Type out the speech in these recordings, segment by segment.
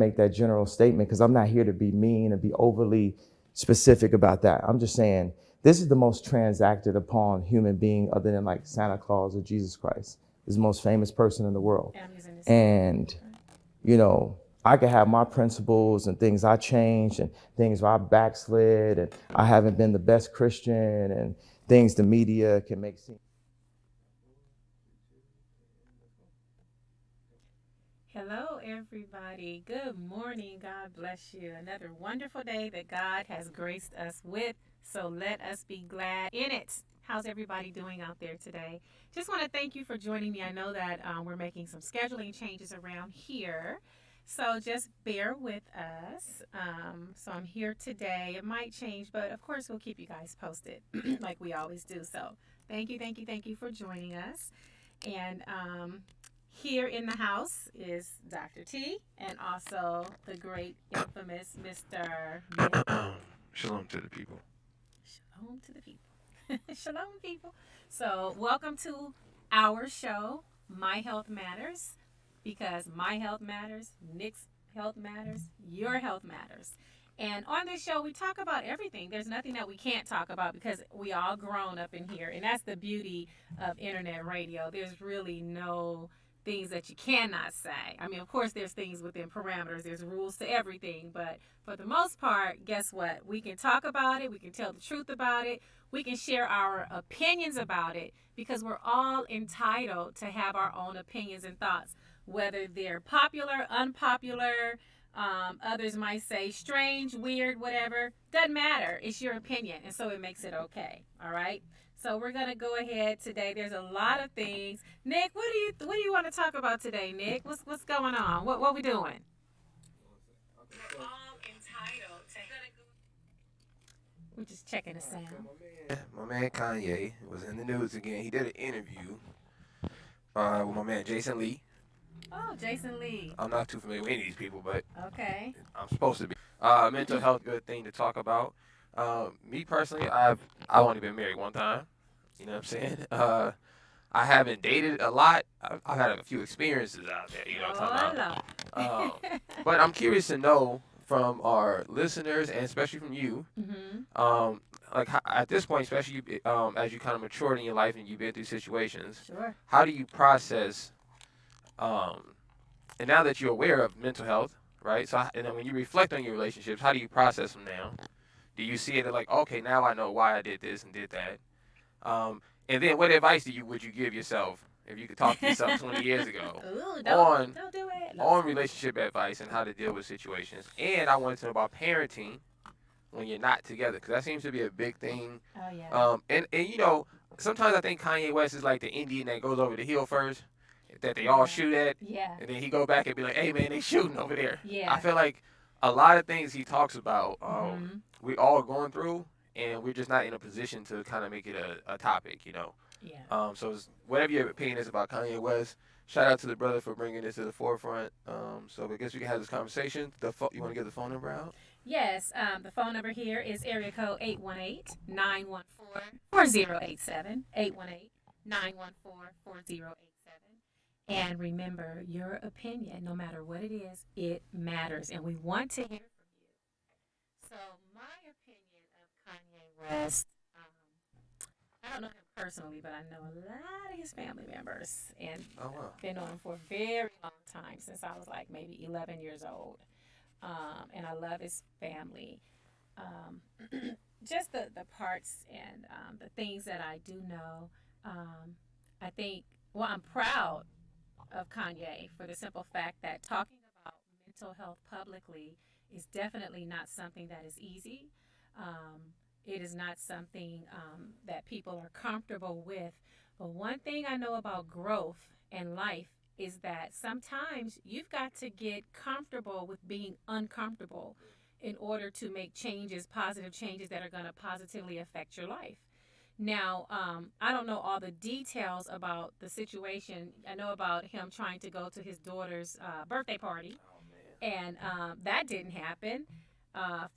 make that general statement because I'm not here to be mean and be overly specific about that. I'm just saying this is the most transacted upon human being other than like Santa Claus or Jesus Christ. This is the most famous person in the world. And, you know, I could have my principles and things I changed and things where I backslid and I haven't been the best Christian and things the media can make seem. Hello, everybody. Good morning. God bless you. Another wonderful day that God has graced us with. So let us be glad in it. How's everybody doing out there today? Just want to thank you for joining me. I know that we're making some scheduling changes around here. So just bear with us. So I'm here today. It might change, but of course we'll keep you guys posted like we always do. So thank you for joining us. And here in the house is Dr. T and also the great infamous Mr. Shalom to the people. Shalom to the people. Shalom, people. So, welcome to our show, My Health Matters, because my health matters, Nick's health matters, your health matters. And on this show, we talk about everything. There's nothing that we can't talk about because we all grown up in here. And that's the beauty of internet radio. There's really no things that you cannot say. I mean, of course, there's things within parameters. There's rules to everything. But for the most part, guess what? We can talk about it. We can tell the truth about it. We can share our opinions about it because we're all entitled to have our own opinions and thoughts, whether they're popular, unpopular. Others might say strange, weird, whatever. Doesn't matter. It's your opinion. And so it makes it okay. All right. So we're gonna go ahead today. There's a lot of things. Nick, what do you want to talk about today, Nick? What's going on? What we doing? We're all entitled to. We're just checking the sound. My man Kanye was in the news again. He did an interview with my man Jason Lee. Oh, Jason Lee. I'm not too familiar with any of these people, but okay, I'm supposed to be. Mental health, good thing to talk about. Me personally, I've only been married one time. You know what I'm saying? I haven't dated a lot. I've had a few experiences out there. You know what I'm talking about? But I'm curious to know from our listeners and especially from you, like at this point, especially as you kind of matured in your life and you've been through situations, sure. how do you process? And now that you're aware of mental health, right? So, and then when you reflect on your relationships, how do you process them now? Do you see it like, okay, now I know why I did this and did that? And then what advice would you give yourself if you could talk to yourself 20 years ago Ooh, don't do it. on relationship advice and how to deal with situations? And I wanted to know about parenting when you're not together, because that seems to be a big thing. Oh, yeah. And you know, sometimes I think Kanye West is like the Indian that goes over the hill first, that they all shoot at, yeah, and then he go back and be like, hey man, they shooting over there. Yeah. I feel like a lot of things he talks about, we all going through, and we're just not in a position to kind of make it a topic, you know. Yeah. So whatever your opinion is about Kanye West, shout out to the brother for bringing this to the forefront. So I guess we can have this conversation. You want to give the phone number out? Yes. The phone number here is area code 818-914-4087. 818-914-4087. And remember, your opinion, no matter what it is, it matters. And we want to hear from you. So my opinion of Kanye West, I don't know him personally, but I know a lot of his family members. And been on him for a very long time, since I was like maybe 11 years old. And I love his family. Just the parts and the things that I do know. I think, I'm proud of Kanye for the simple fact that talking about mental health publicly is definitely not something that is easy. It is not something that people are comfortable with. But one thing I know about growth and life is that sometimes you've got to get comfortable with being uncomfortable in order to make changes, positive changes that are going to positively affect your life. Now, I don't know all the details about the situation. I know about him trying to go to his daughter's birthday party, and that didn't happen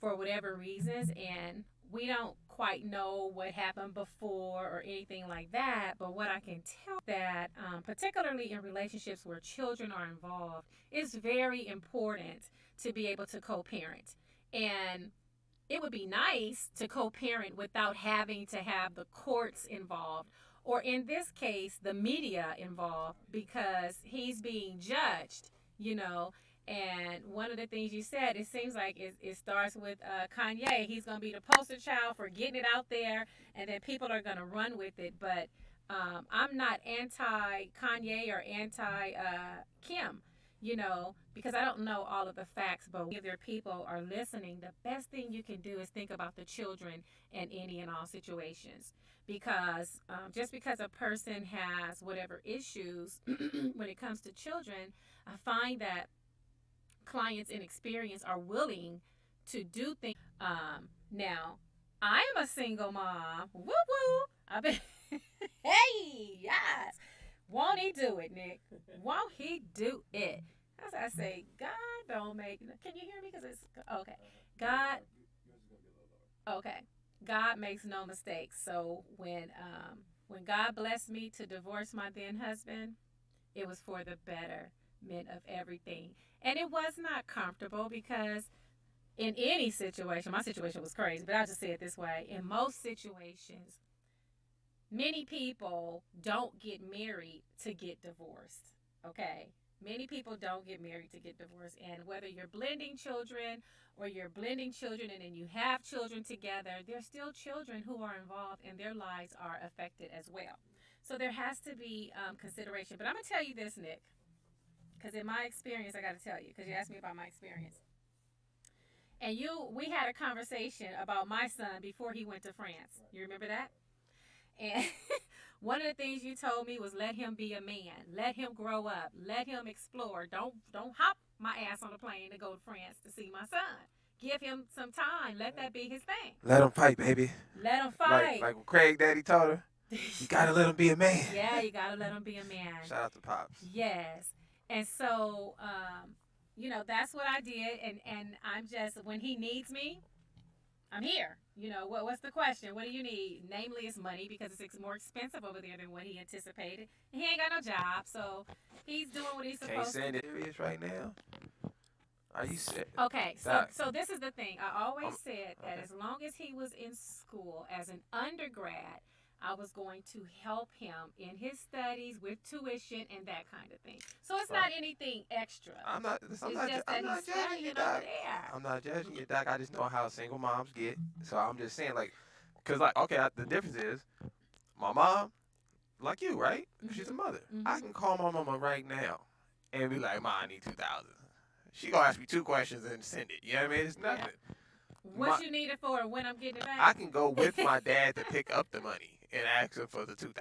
for whatever reasons. And we don't quite know what happened before or anything like that. But what I can tell that, particularly in relationships where children are involved, it's very important to be able to co-parent. And it would be nice to co-parent without having to have the courts involved, or in this case, the media involved, because he's being judged, you know. And one of the things you said, it seems like it starts with Kanye. He's going to be the poster child for getting it out there, and then people are going to run with it. But I'm not anti Kanye or anti Kim, you know, because I don't know all of the facts. But if their people are listening, the best thing you can do is think about the children in any and all situations. Because just because a person has whatever issues when it comes to children, I find that clients in experience are willing to do things. Now, I am a single mom. Woo woo. I've been, hey, yes. Won't he do it, Nick? Won't he do it? As I say, God don't make. Can you hear me? Because it's okay. God. Okay. God makes no mistakes. So when God blessed me to divorce my then husband, it was for the betterment of everything. And it was not comfortable because in any situation, my situation was crazy, but I'll just say it this way. In most situations, many people don't get married to get divorced. Okay? Many people don't get married to get divorced. And whether you're blending children or you're blending children and then you have children together, there's still children who are involved and their lives are affected as well. So there has to be consideration. But I'm going to tell you this, Nick, because in my experience, I got to tell you, because you asked me about my experience. And we had a conversation about my son before he went to France. You remember that? And one of the things you told me was let him be a man, let him grow up, let him explore. Don't hop my ass on a plane to go to France to see my son. Give him some time. Let that be his thing. Let him fight, baby. Let him fight. Like when Craig Daddy told her, you gotta let him be a man. Yeah, you gotta let him be a man. Shout out to Pops. Yes. And so, you know, that's what I did. And I'm just, when he needs me, I'm here. You know, what's the question? What do you need? Namely, it's money, because it's more expensive over there than what he anticipated. And he ain't got no job, so he's doing what he's supposed to do. Can't send it serious right now. Are you sick? Okay, so this is the thing. I always said that as long as he was in school as an undergrad, I was going to help him in his studies with tuition and that kind of thing. So it's not anything extra. I'm not judging you, Doc. I'm not judging you, Doc. I just know how single moms get. So I'm just saying, like, because, like, okay, the difference is my mom, like you, right? Mm-hmm. She's a mother. Mm-hmm. I can call my mama right now and be like, Ma, I need $2,000. She going to ask me 2 questions and send it. You know what I mean? It's nothing. Yeah. What you need it for and when I'm getting it back? I can go with my dad to pick up the money and ask him for the $2,000.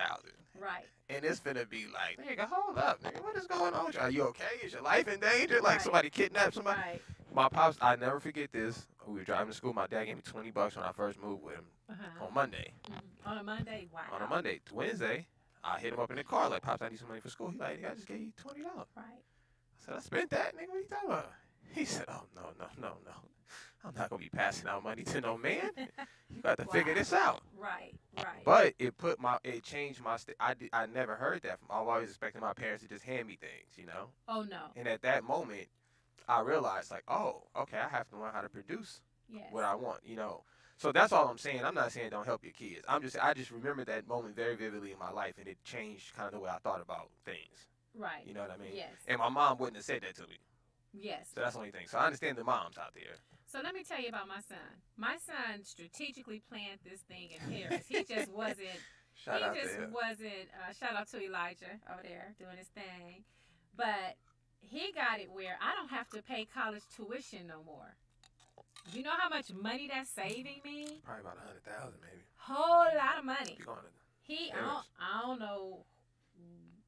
Right. And it's finna be like, nigga, hold up, nigga, what is going on? Are you okay? Is your life in danger? Like somebody kidnapped somebody? Right. My pops, I never forget this. We were driving to school. My dad gave me $20 when I first moved with him on Monday. Mm-hmm. On a Monday? Wow. On a Monday. Wednesday, I hit him up in the car like, Pops, I need some money for school. He like, I just gave you $20. Right. I said, I spent that, nigga. What are you talking about? He said, oh, no. I'm not going to be passing out money to no man. You got to figure this out. Right. But it changed my I never heard that from. I was always expecting my parents to just hand me things, you know? Oh, no. And at that moment, I realized, like, oh, okay, I have to learn how to produce what I want, you know? So that's all I'm saying. I'm not saying don't help your kids. I just remember that moment very vividly in my life, and it changed kind of the way I thought about things. Right. You know what I mean? Yes. And my mom wouldn't have said that to me. Yes. So that's the only thing. So I understand the moms out there. So let me tell you about my son. My son strategically planned this thing in Paris. He just wasn't. Shout out to Elijah over there doing his thing. But he got it where I don't have to pay college tuition no more. You know how much money that's saving me? Probably about $100,000 maybe. Whole lot of money. I don't know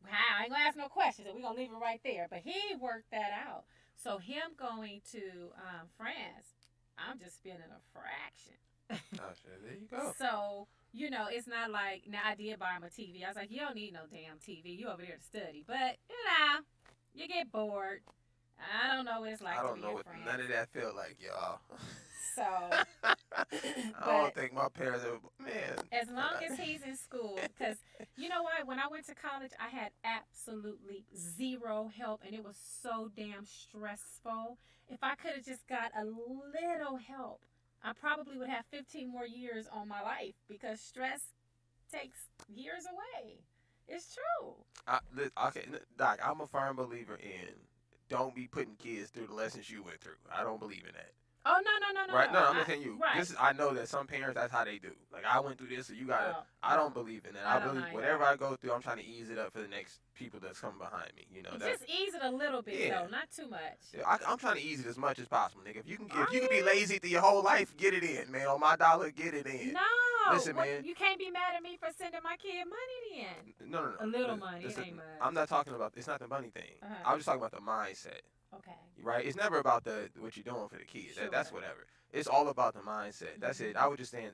how. I ain't gonna ask no questions. We're gonna leave it right there. But he worked that out. So him going to France, I'm just spending a fraction. Oh, shit, there you go. So, you know, it's not like, now I did buy him a TV. I was like, you don't need no damn TV. You over there to study. But, you know, you get bored. I don't know what it's like I to don't be know your what friend. none of that feel like, y'all. So, I but don't think my parents are, man. as long as he's in school, because you know what? When I went to college, I had absolutely zero help, and it was so damn stressful. If I could have just got a little help, I probably would have 15 more years on my life because stress takes years away. It's true. Okay, Doc, I'm a firm believer in don't be putting kids through the lessons you went through. I don't believe in that. Oh no. Right? No, I'm not saying you. Right. This is I know that some parents that's how they do. Like I went through this, so you gotta. Oh, I don't no. believe in that. I I don't believe either. whatever I go through, I'm trying to ease it up for the next people that's coming behind me. You know that. Just ease it a little bit Yeah. though, not too much. Yeah, I'm trying to ease it as much as possible, nigga. Are If you can be you? lazy through your whole life, get it in, man. On my dollar, get it in. No. Listen, man. You can't be mad at me for sending my kid money then. No. A little money, Listen, it ain't much. I'm not talking about. It's not the money thing. Uh-huh. I'm just talking about the mindset. Okay. Right? It's never about the what you're doing for the kids. Sure. That's whatever. It's all about the mindset. That's it. I would just saying,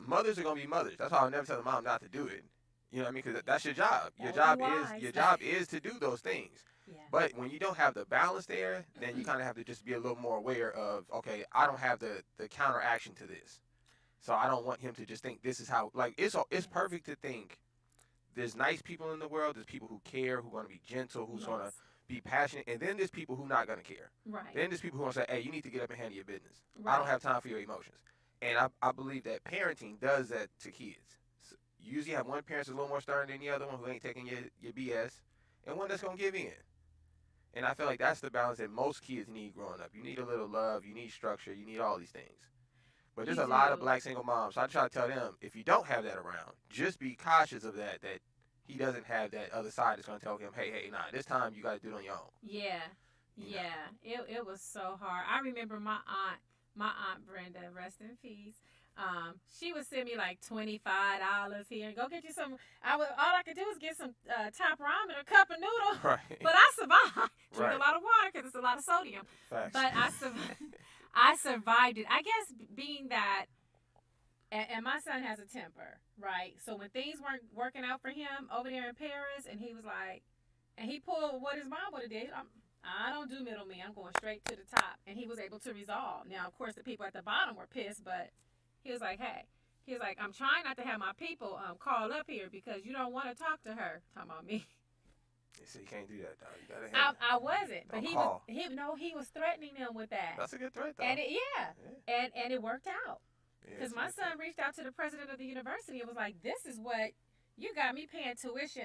mothers are gonna be mothers. That's why I'll never tell the mom not to do it. You know what I mean? Because that's your job. Your job is to do those things. Yeah. But when you don't have the balance there, then you kind of have to just be a little more aware of, okay, I don't have the counteraction to this, so I don't want him to just think this is how. Like it's perfect to think there's nice people in the world. There's people who care, who want to be gentle, who's gonna be passionate, and then there's people who not gonna care. Right. Then there's people who want to say, hey, you need to get up and handle your business. Right. I don't have time for your emotions. And I believe that parenting does that to kids. So you usually have one parent who's a little more stern than the other one who ain't taking your BS, and one that's gonna give in. And I feel like that's the balance that most kids need growing up. You need a little love, you need structure, you need all these things. But there's a lot of black single moms. So I try to tell them, if you don't have that around, just be cautious of that he doesn't have that other side that's going to tell him, hey, nah, this time you got to do it on your own. Yeah. It was so hard. I remember my aunt Brenda, rest in peace. She would send me like $25 here and go get you some. All I could do was get some top ramen or a cup of noodles. Right. But I survived. Drink Right. a lot of water because it's a lot of sodium. Facts. But I survived it. I guess being that, and my son has a temper, right? So when things weren't working out for him over there in Paris, and he was like, and he pulled what his mom would have did. I don't do middleman. I'm going straight to the top. And he was able to resolve. Now, of course, the people at the bottom were pissed, but he was like, hey. He was like, I'm trying not to have my people call up here because you don't want to talk to her. Talking about me. You see, you can't do that, dog. You gotta I wasn't, but Don't he was threatening them with that. That's a good threat, though. And it worked out. Yeah, Because my son reached out to the president of the university and was like, this is what you got me paying tuition.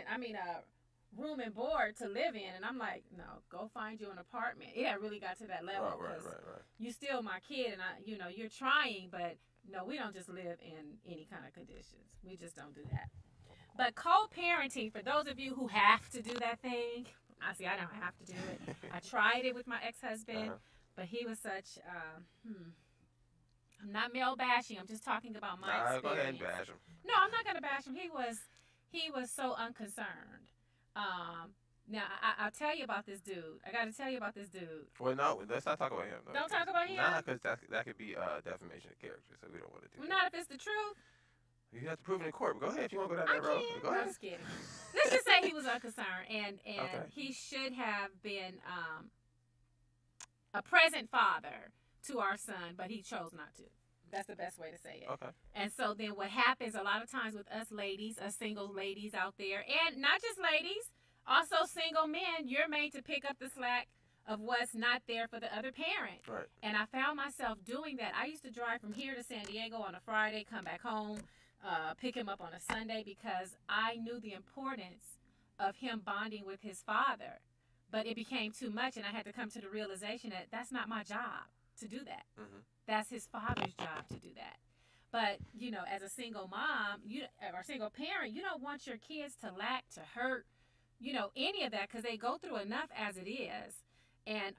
Room and board to live in. And I'm like, no, go find you an apartment. It had really got to that level. Right. You still my kid, and you're trying, but no, we don't just live in any kind of conditions. We just don't do that. But co-parenting, for those of you who have to do that thing, I don't have to do it. I tried it with my ex-husband, but he was such, I'm not male bashing. I'm just talking about my experience. Go ahead and bash him. No, I'm not going to bash him. He was so unconcerned. Now, I'll tell you about this dude. I got to tell you about this dude. Well, no, let's not talk about him. Though, don't talk about him? Nah, because that could be defamation of character, so we don't want to do that. Not if it's the truth. You have to prove it in court. But go ahead if you want to go down that road. Go ahead. I'm just kidding. Let's just say he was unconcerned, and Okay. he should have been a present father to our son, but he chose not to. That's the best way to say it. Okay. And so then what happens a lot of times with us ladies, us single ladies out there, and not just ladies, also single men, you're made to pick up the slack of what's not there for the other parent. Right. And I found myself doing that. I used to drive from here to San Diego on a Friday, come back home, pick him up on a Sunday, because I knew the importance of him bonding with his father. But it became too much, and I had to come to the realization that that's not my job to do that. Mm-hmm. That's his father's job to do that. But, as a single mom, or single parent, you don't want your kids to lack, to hurt, any of that, because they go through enough as it is. And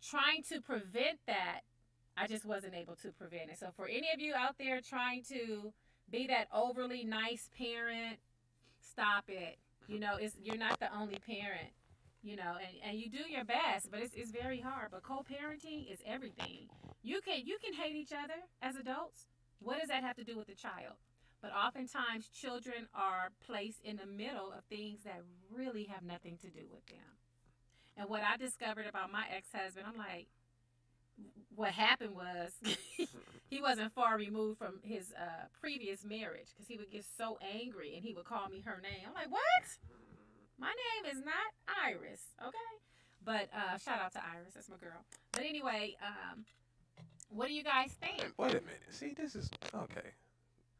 trying to prevent that, I just wasn't able to prevent it. So for any of you out there trying to be that overly nice parent, stop it. You're not the only parent. And you do your best, but it's very hard. But co-parenting is everything. You can hate each other as adults. What does that have to do with the child? But oftentimes children are placed in the middle of things that really have nothing to do with them. And what I discovered about my ex-husband, I'm like, what happened was he wasn't far removed from his previous marriage because he would get so angry and he would call me her name. I'm like, what? My name is not Iris, okay? But shout out to Iris, that's my girl. But anyway, what do you guys think? Wait a minute. See, this is okay.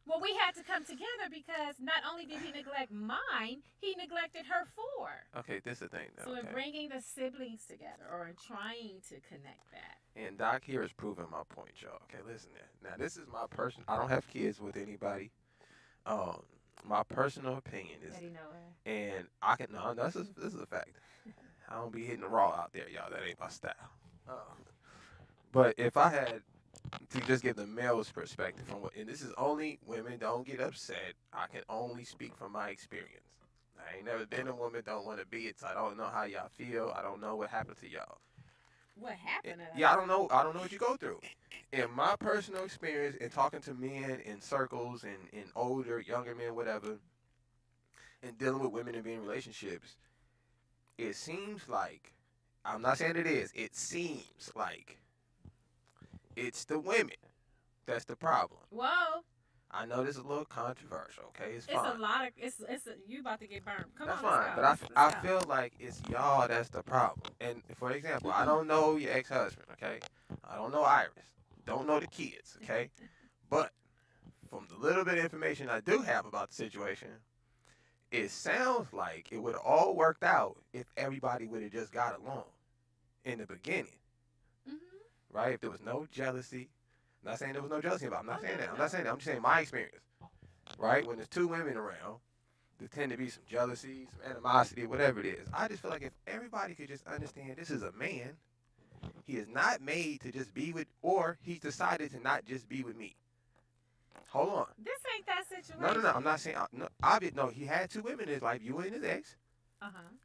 Well, we had to come together because not only did he neglect mine, he neglected her four. Okay, this is the thing, though. So in Okay. bringing the siblings together or in trying to connect that. And Doc here is proving my point, y'all. Okay, listen there. Now, this is my person. I don't have kids with anybody. My personal opinion is, That he know her. and I can no, this is a fact. I don't be hitting the raw out there, y'all. That ain't my style. But if I had to just give the male's perspective from what, and this is only women, don't get upset. I can only speak from my experience. I ain't never been a woman, don't want to be it, so I don't know how y'all feel. I don't know what happened to y'all. What happened to Yeah, I don't know. I don't know what you go through. In my personal experience, in talking to men in circles and older, younger men, whatever, and dealing with women and being in relationships, it seems like, I'm not saying it is, it seems like it's the women that's the problem. Whoa. I know this is a little controversial, okay? It's It's fine. a lot of you about to get burned. Come That's on, fine, let's but go. I feel like it's y'all that's the problem. And for example, I don't know your ex-husband, okay? I don't know Iris. Don't know the kids, okay? But from the little bit of information I do have about the situation, it sounds like it would have all worked out if everybody would have just got along in the beginning, right? If there was no jealousy. I'm not saying there was no jealousy about it. I'm not saying that. I'm not saying that. I'm just saying my experience, right? When there's two women around, there tend to be some jealousy, some animosity, whatever it is. I just feel like if everybody could just understand this is a man, he is not made to just be with, or he's decided to not just be with me. Hold on. This ain't that situation. No. I'm not saying, no, he had two women in his life, you and his ex.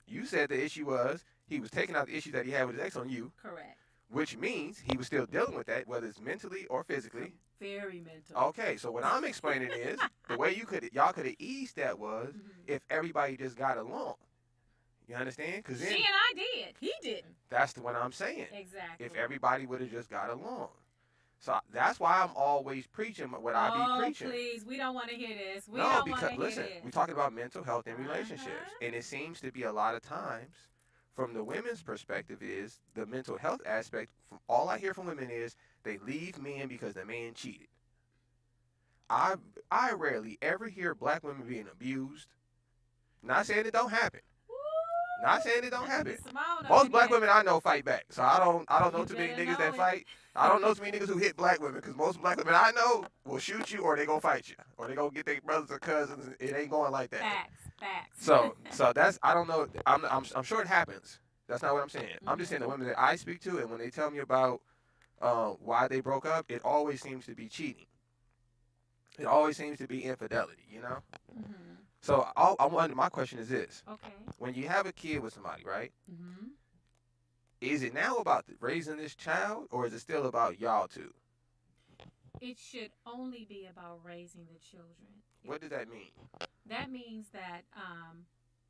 You said the issue was he was taking out the issues that he had with his ex on you. Correct. Which means he was still dealing with that, whether it's mentally or physically. Very mental. Okay, so what I'm explaining is the way y'all could have eased that was if everybody just got along. You understand? Because then she and I did. He didn't. that's what I'm saying. Exactly. If everybody would have just got along. So that's why I'm always preaching what I be preaching. Oh, please. We don't want to hear this. No, because listen, we're talking about mental health and relationships. And it seems to be a lot of times, from the women's perspective, is the mental health aspect. From all I hear from women is they leave men because the man cheated. I rarely ever hear black women being abused. Not saying it don't happen. Not saying it don't happen. Most black women I know fight back. So I don't know too many niggas that fight. I don't know too many niggas who hit black women, because most black women I know will shoot you, or they gonna fight you, or they gonna get their brothers or cousins. It ain't going like that. Facts. So that's, I don't know. I'm sure it happens. That's not what I'm saying. I'm just saying the women that I speak to, and when they tell me about why they broke up, it always seems to be cheating. It always seems to be infidelity. You know. So my question is this: okay, when you have a kid with somebody, right? Is it now about raising this child, or is it still about y'all two? It should only be about raising the children. What does that mean? That means that,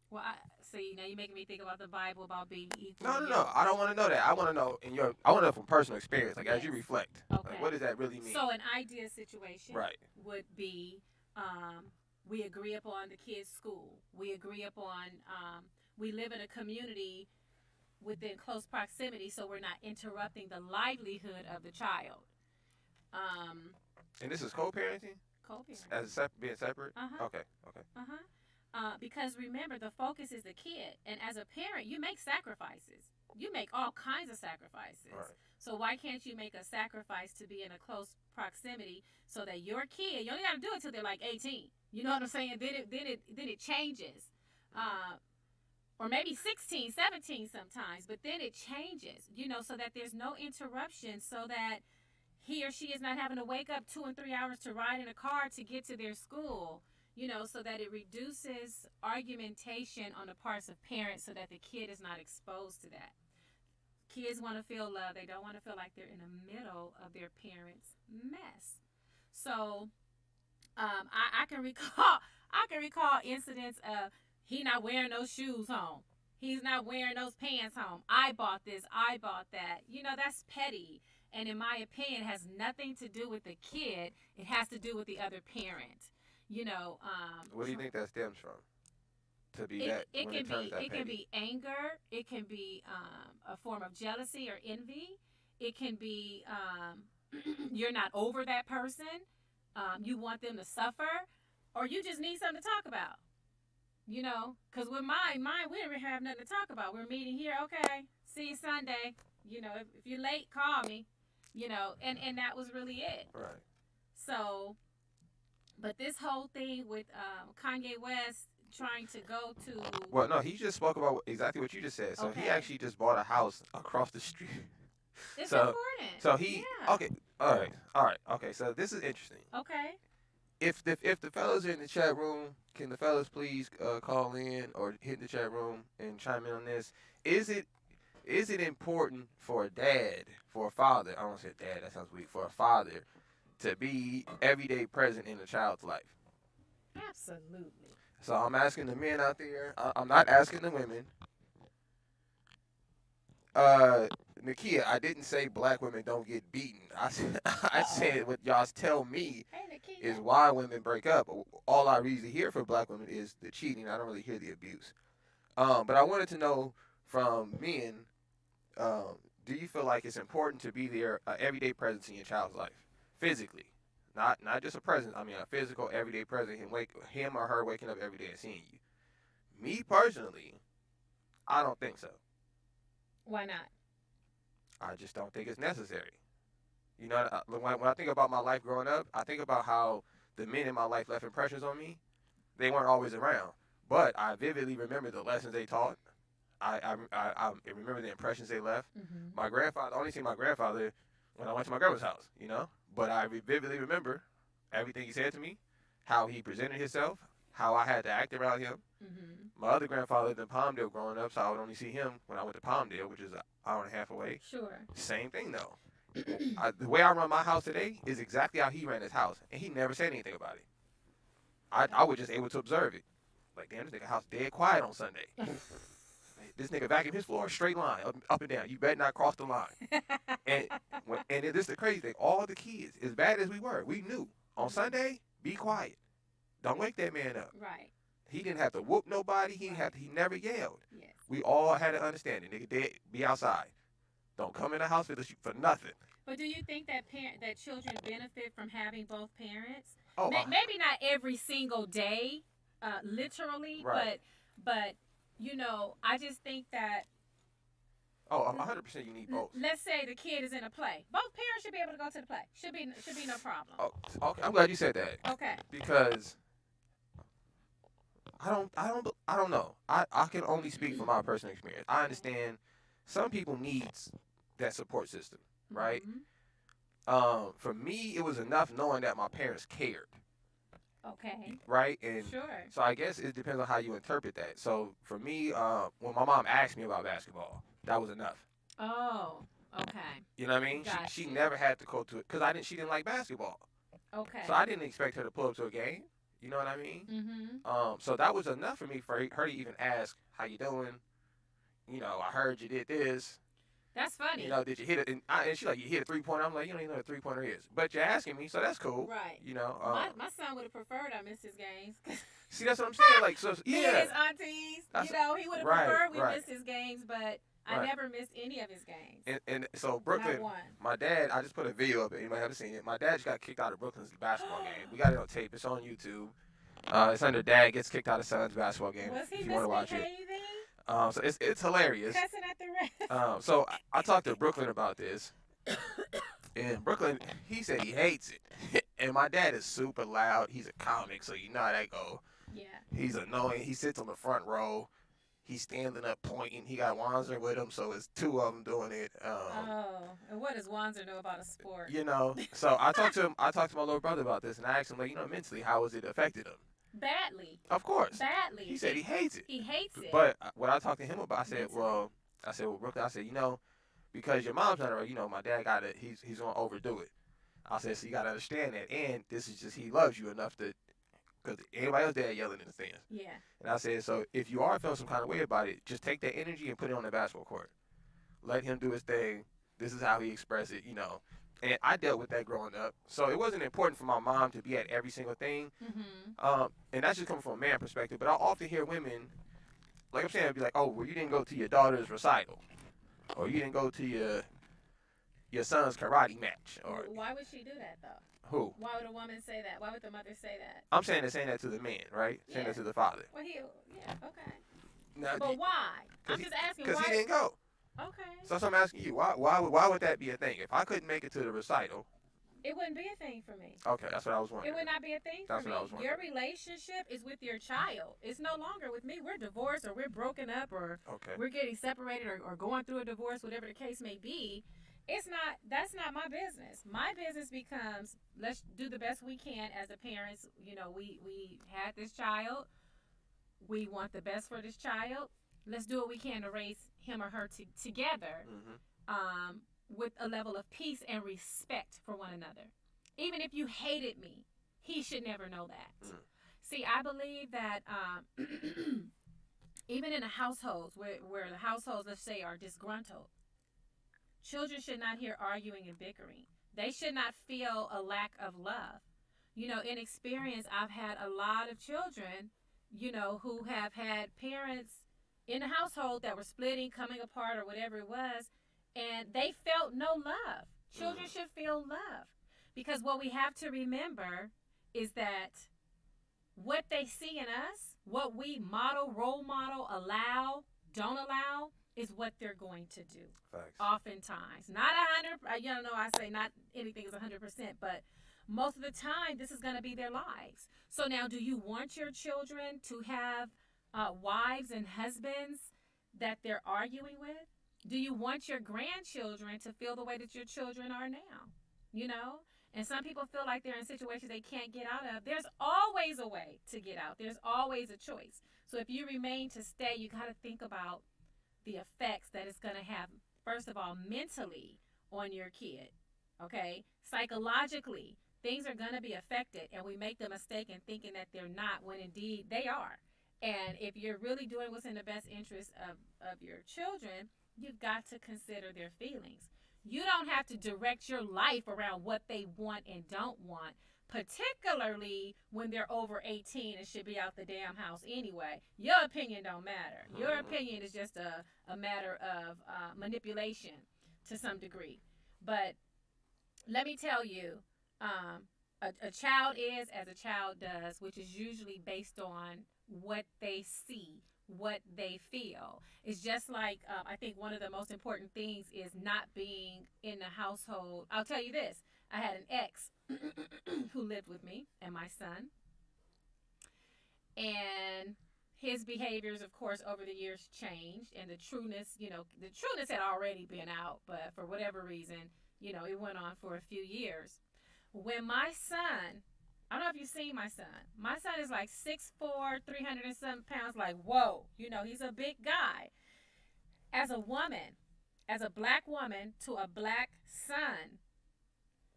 well, see, now you're making me think about the Bible about being equal. No. I don't want to know that. I want to know I want to know from personal experience, like as you reflect. Okay. Like, what does that really mean? So an ideal situation would be, we agree upon the kids' school. We agree upon, we live in a community within close proximity, so we're not interrupting the livelihood of the child. And this is co-parenting? Co-parenting. Being separate? Okay. Because remember, the focus is the kid. And as a parent, you make sacrifices. You make all kinds of sacrifices. Right. So why can't you make a sacrifice to be in a close proximity so that your kid, you only got to do it till they're like 18. You know what I'm saying? Then it changes. Or maybe 16, 17 sometimes, but then it changes, so that there's no interruption, so that he or she is not having to wake up 2 and 3 hours to ride in a car to get to their school, so that it reduces argumentation on the parts of parents, so that the kid is not exposed to that. Kids want to feel love. They don't want to feel like they're in the middle of their parents' mess. So I can recall incidents of he not wearing no shoes home. He's not wearing those pants home. I bought this. I bought that. That's petty. And in my opinion, it has nothing to do with the kid. It has to do with the other parent. What do you think that stems from? To be it, that it when can it turns be that it petty? can be anger. It can be a form of jealousy or envy. It can be you're not over that person. You want them to suffer, or you just need something to talk about. Because with mine, we didn't have nothing to talk about. We're meeting here. Okay, see you Sunday. If you're late, call me. And that was really it. Right. So, but this whole thing with Kanye West trying to go to. Well, no, he just spoke about exactly what you just said. So he Okay. actually just bought a house across the street. It's So- important. So he Yeah. okay. All right. Okay. So this is interesting. Okay. If the fellas are in the chat room, can the fellas please call in or hit the chat room and chime in on this? Is it important for a dad, for a father? I don't want to say dad. That sounds weak. For a father to be everyday present in a child's life. Absolutely. So I'm asking the men out there. I'm not asking the women. Nakia, I didn't say black women don't get beaten. I said what y'all tell me Hey, Nikita. is why women break up. All I really hear from black women is the cheating. I don't really hear the abuse. But I wanted to know from men, do you feel like it's important to be there, everyday presence in your child's life, physically, not just a presence. I mean, a physical everyday presence, him or her waking up every day and seeing you. Me personally, I don't think so. Why not? I just don't think it's necessary. When I think about my life growing up, I think about how the men in my life left impressions on me. They weren't always around, but I vividly remember the lessons they taught. I remember the impressions they left. Mm-hmm. My grandfather, I only seen my grandfather when I went to my grandma's house, But I vividly remember everything he said to me, how he presented himself, how I had to act around him. Mm-hmm. My other grandfather lived in Palmdale growing up, so I would only see him when I went to Palmdale, which is an hour and a half away. Sure. Same thing, though. The way I run my house today is exactly how he ran his house, and he never said anything about it. I was just able to observe it. Like, damn, this nigga house dead quiet on Sunday. This nigga vacuum his floor, straight line, up and down. You better not cross the line. And this is the crazy thing. All the kids, as bad as we were, we knew. On Sunday, be quiet. Don't wake that man up. Right. He didn't have to whoop nobody. He never yelled. Yes. We all had an understanding. Nigga, dead, be outside. Don't come in the house for nothing. But do you think that children benefit from having both parents? Oh, Maybe not every single day, literally, Right. but I just think that. Oh, 100% you need both. Let's say the kid is in a play. Both parents should be able to go to the play. Should be no problem. Oh, okay. I'm glad you said that. Okay. Because I don't know. I can only speak from my personal experience. I understand some people needs that support system, right? Mm-hmm. For me, it was enough knowing that my parents cared, Okay. right? And Sure. so I guess it depends on how you interpret that. So for me, when my mom asked me about basketball, that was enough. Oh. Okay. You know what I mean? Got She you. never had to go to it because she didn't like basketball. Okay. So I didn't expect her to pull up to a game. You know what I mean? Mm-hmm. So that was enough for me for her to even ask, "How you doing? I heard you did this. That's funny. Did you hit it?" And she's like, "You hit a 3-pointer." I'm like, "You don't even know what a 3-pointer is." But you're asking me, so that's cool. Right. My son would have preferred I missed his games. See, that's what I'm saying. Like, so Me and yeah. his aunties, That's- he would have right, preferred we right. missed his games, but I Right. never missed any of his games. And so Brooklyn, Not one. my dad, I just put a video up. Anybody haven't seen it? My dad just got kicked out of Brooklyn's basketball game. We got it on tape. It's on YouTube. It's under Dad Gets Kicked Out of Son's basketball game. Was he if you want to watch it. misbehaving? So it's hilarious. Cussing at the ref? So I talked to Brooklyn about this, and Brooklyn, he said he hates it. And my dad is super loud. He's a comic, so you know how that go. Yeah. He's annoying. He sits on the front row. He's standing up pointing. He got Wanzer with him, so it's two of them doing it. And what does Wanzer know about a sport? So I talked to him. I talked to my little brother about this, and I asked him, like, mentally, how has it affected him? Badly. Of course. Badly. He said he hates it. He hates it. But what I talked to him about, I said, Mentally. well, Brooklyn, I said, because your mom's not around, my dad got it. He's gonna overdo it. I said, so you gotta understand that, and this is just he loves you enough to because everybody else there yelling in the stands. Yeah. And I said, so if you are feeling some kind of way about it, just take that energy and put it on the basketball court. Let him do his thing. This is how he expressed it, And I dealt with that growing up, so it wasn't important for my mom to be at every single thing. And that's just coming from a man perspective. But I often hear women, like I'm saying, be like, "Oh, well, you didn't go to your daughter's recital, or you didn't go to your son's karate match." Or why would she do that though? who? Why would a woman say that? Why would the mother say that? I'm saying that to the man, right? Saying that to the father. Well, okay. Now, But why? I'm just asking why. Because he didn't go. Okay. So I'm asking you, why would that be a thing? If I couldn't make it to the recital, it wouldn't be a thing for me. Okay, that's what I was wondering. It would not be a thing for me. What I was wondering. Your relationship is with your child. It's no longer with me. We're divorced or we're broken up or we're getting separated or going through a divorce, whatever the case may be. That's not my business. My business becomes, let's do the best we can as the parents. We had this child. We want the best for this child. Let's do what we can to raise him or her together with a level of peace and respect for one another. Even if you hated me, he should never know that. See, I believe that even in the households where the households, let's say, are disgruntled, children should not hear arguing and bickering. They should not feel a lack of love. In experience, I've had a lot of children, who have had parents in the household that were splitting, coming apart, or whatever it was, and they felt no love. Children should feel love. Because what we have to remember is that what they see in us, what we model, role model, allow, don't allow, is what they're going to do. Facts. Oftentimes. Not 100%, I say not anything is 100%, but most of the time, this is going to be their lives. So now, do you want your children to have wives and husbands that they're arguing with? Do you want your grandchildren to feel the way that your children are now? And some people feel like they're in situations they can't get out of. There's always a way to get out. There's always a choice. So if you remain to stay, you got to think about the effects that it's going to have, first of all, mentally on your kid, okay? Psychologically, things are going to be affected, and we make the mistake in thinking that they're not when indeed they are. And if you're really doing what's in the best interest of your children, you've got to consider their feelings. You don't have to direct your life around what they want and don't want, particularly when they're over 18 and should be out the damn house anyway. Your opinion don't matter. Your opinion is just a matter of manipulation to some degree. But let me tell you, a child is as a child does, which is usually based on what they see, what they feel. It's just like, I think one of the most important things is not being in the household. I'll tell you this. I had an ex who lived with me and my son. And his behaviors, of course, over the years changed. And the trueness had already been out. But for whatever reason, it went on for a few years. When my son, I don't know if you've seen my son. My son is like 6'4", 300 and something pounds. Like, whoa, he's a big guy. As a woman, as a black woman to a black son,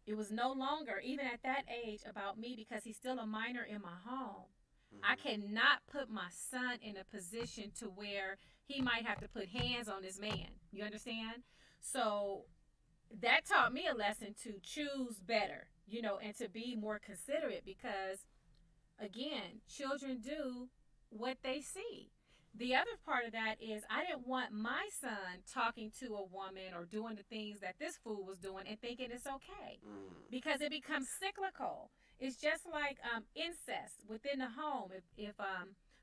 it was no longer, even at that age, about me because he's still a minor in my home. I cannot put my son in a position to where he might have to put hands on this man. You understand? So that taught me a lesson to choose better, and to be more considerate because, again, children do what they see. The other part of that is I didn't want my son talking to a woman or doing the things that this fool was doing and thinking it's okay because it becomes cyclical. It's just like incest within the home. If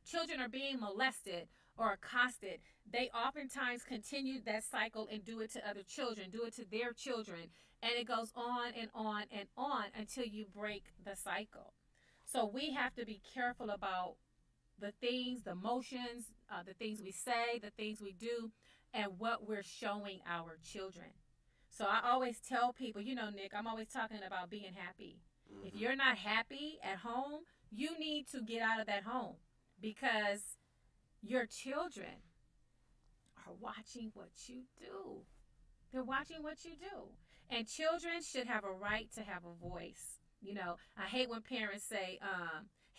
children are being molested or accosted, they oftentimes continue that cycle and do it to other children, do it to their children, and it goes on and on and on until you break the cycle. So we have to be careful about the things, the motions, the things we say, the things we do, and what we're showing our children. So I always tell people, Nick, I'm always talking about being happy. If you're not happy at home, you need to get out of that home because your children are watching what you do. They're watching what you do. And children should have a right to have a voice. I hate when parents say,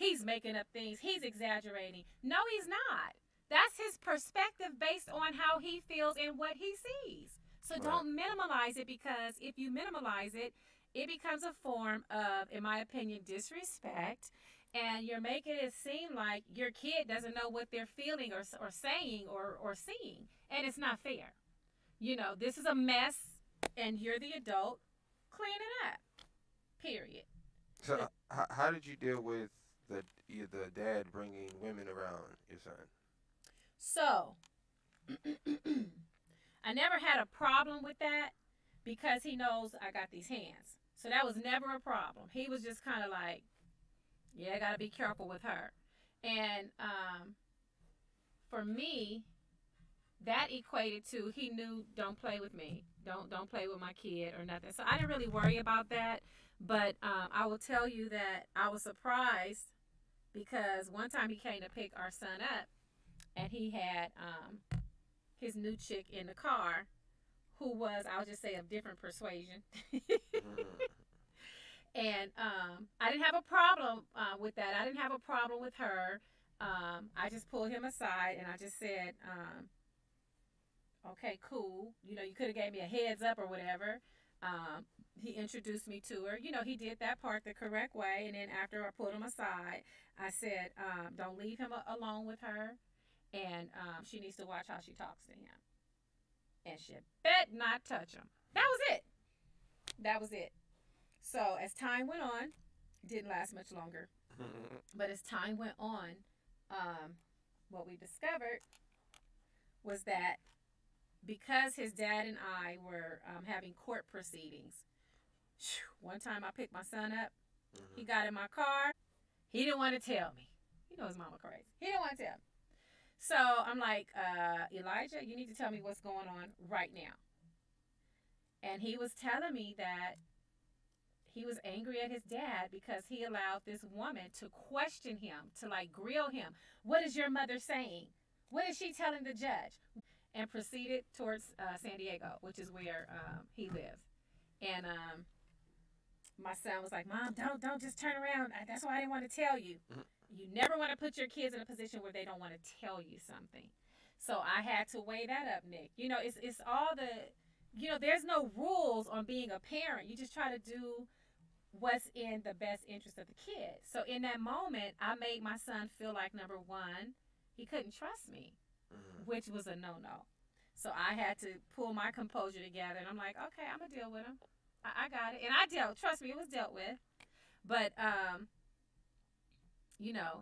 he's making up things, he's exaggerating. No, he's not. That's his perspective based on how he feels and what he sees. So don't minimalize it, because if you minimalize it, it becomes a form of, in my opinion, disrespect. And you're making it seem like your kid doesn't know what they're feeling or saying or seeing. And it's not fair. This is a mess, and you're the adult. Clean it up. Period. So how did you deal with the dad bringing women around your son? So, I never had a problem with that, because he knows I got these hands. So that was never a problem. He was just kind of like, yeah, I got to be careful with her. And for me, that equated to, he knew, don't play with me. Don't play with my kid or nothing. So I didn't really worry about that. But I will tell you that I was surprised, because one time he came to pick our son up, and he had his new chick in the car, who was, I'll just say, of different persuasion. And I didn't have a problem with that. I didn't have a problem with her. I just pulled him aside, and I just said, okay, cool. You could have gave me a heads up or whatever. He introduced me to her. He did that part the correct way. And then after I pulled him aside, I said, don't leave him alone with her. And she needs to watch how she talks to him. And she bet not touch him. That was it. So as time went on, it didn't last much longer. But as time went on, what we discovered was that because his dad and I were having court proceedings, one time I picked my son up. He got in my car. He didn't want to tell me. His mama crazy. He didn't want to tell me. So I'm like, Elijah, you need to tell me what's going on right now. And he was telling me that he was angry at his dad because he allowed this woman to question him, to grill him. What is your mother saying? What is she telling the judge? And proceeded towards San Diego, which is where he lives. And my son was like, Mom, don't just turn around. That's why I didn't want to tell you. You never want to put your kids in a position where they don't want to tell you something. So I had to weigh that up, Nick. It's all there's no rules on being a parent. You just try to do what's in the best interest of the kid. So in that moment, I made my son feel like, number one, he couldn't trust me, which was a no-no. So I had to pull my composure together, and I'm like, okay, I'm going to deal with him. I got it. And I dealt. Trust me, it was dealt with. But,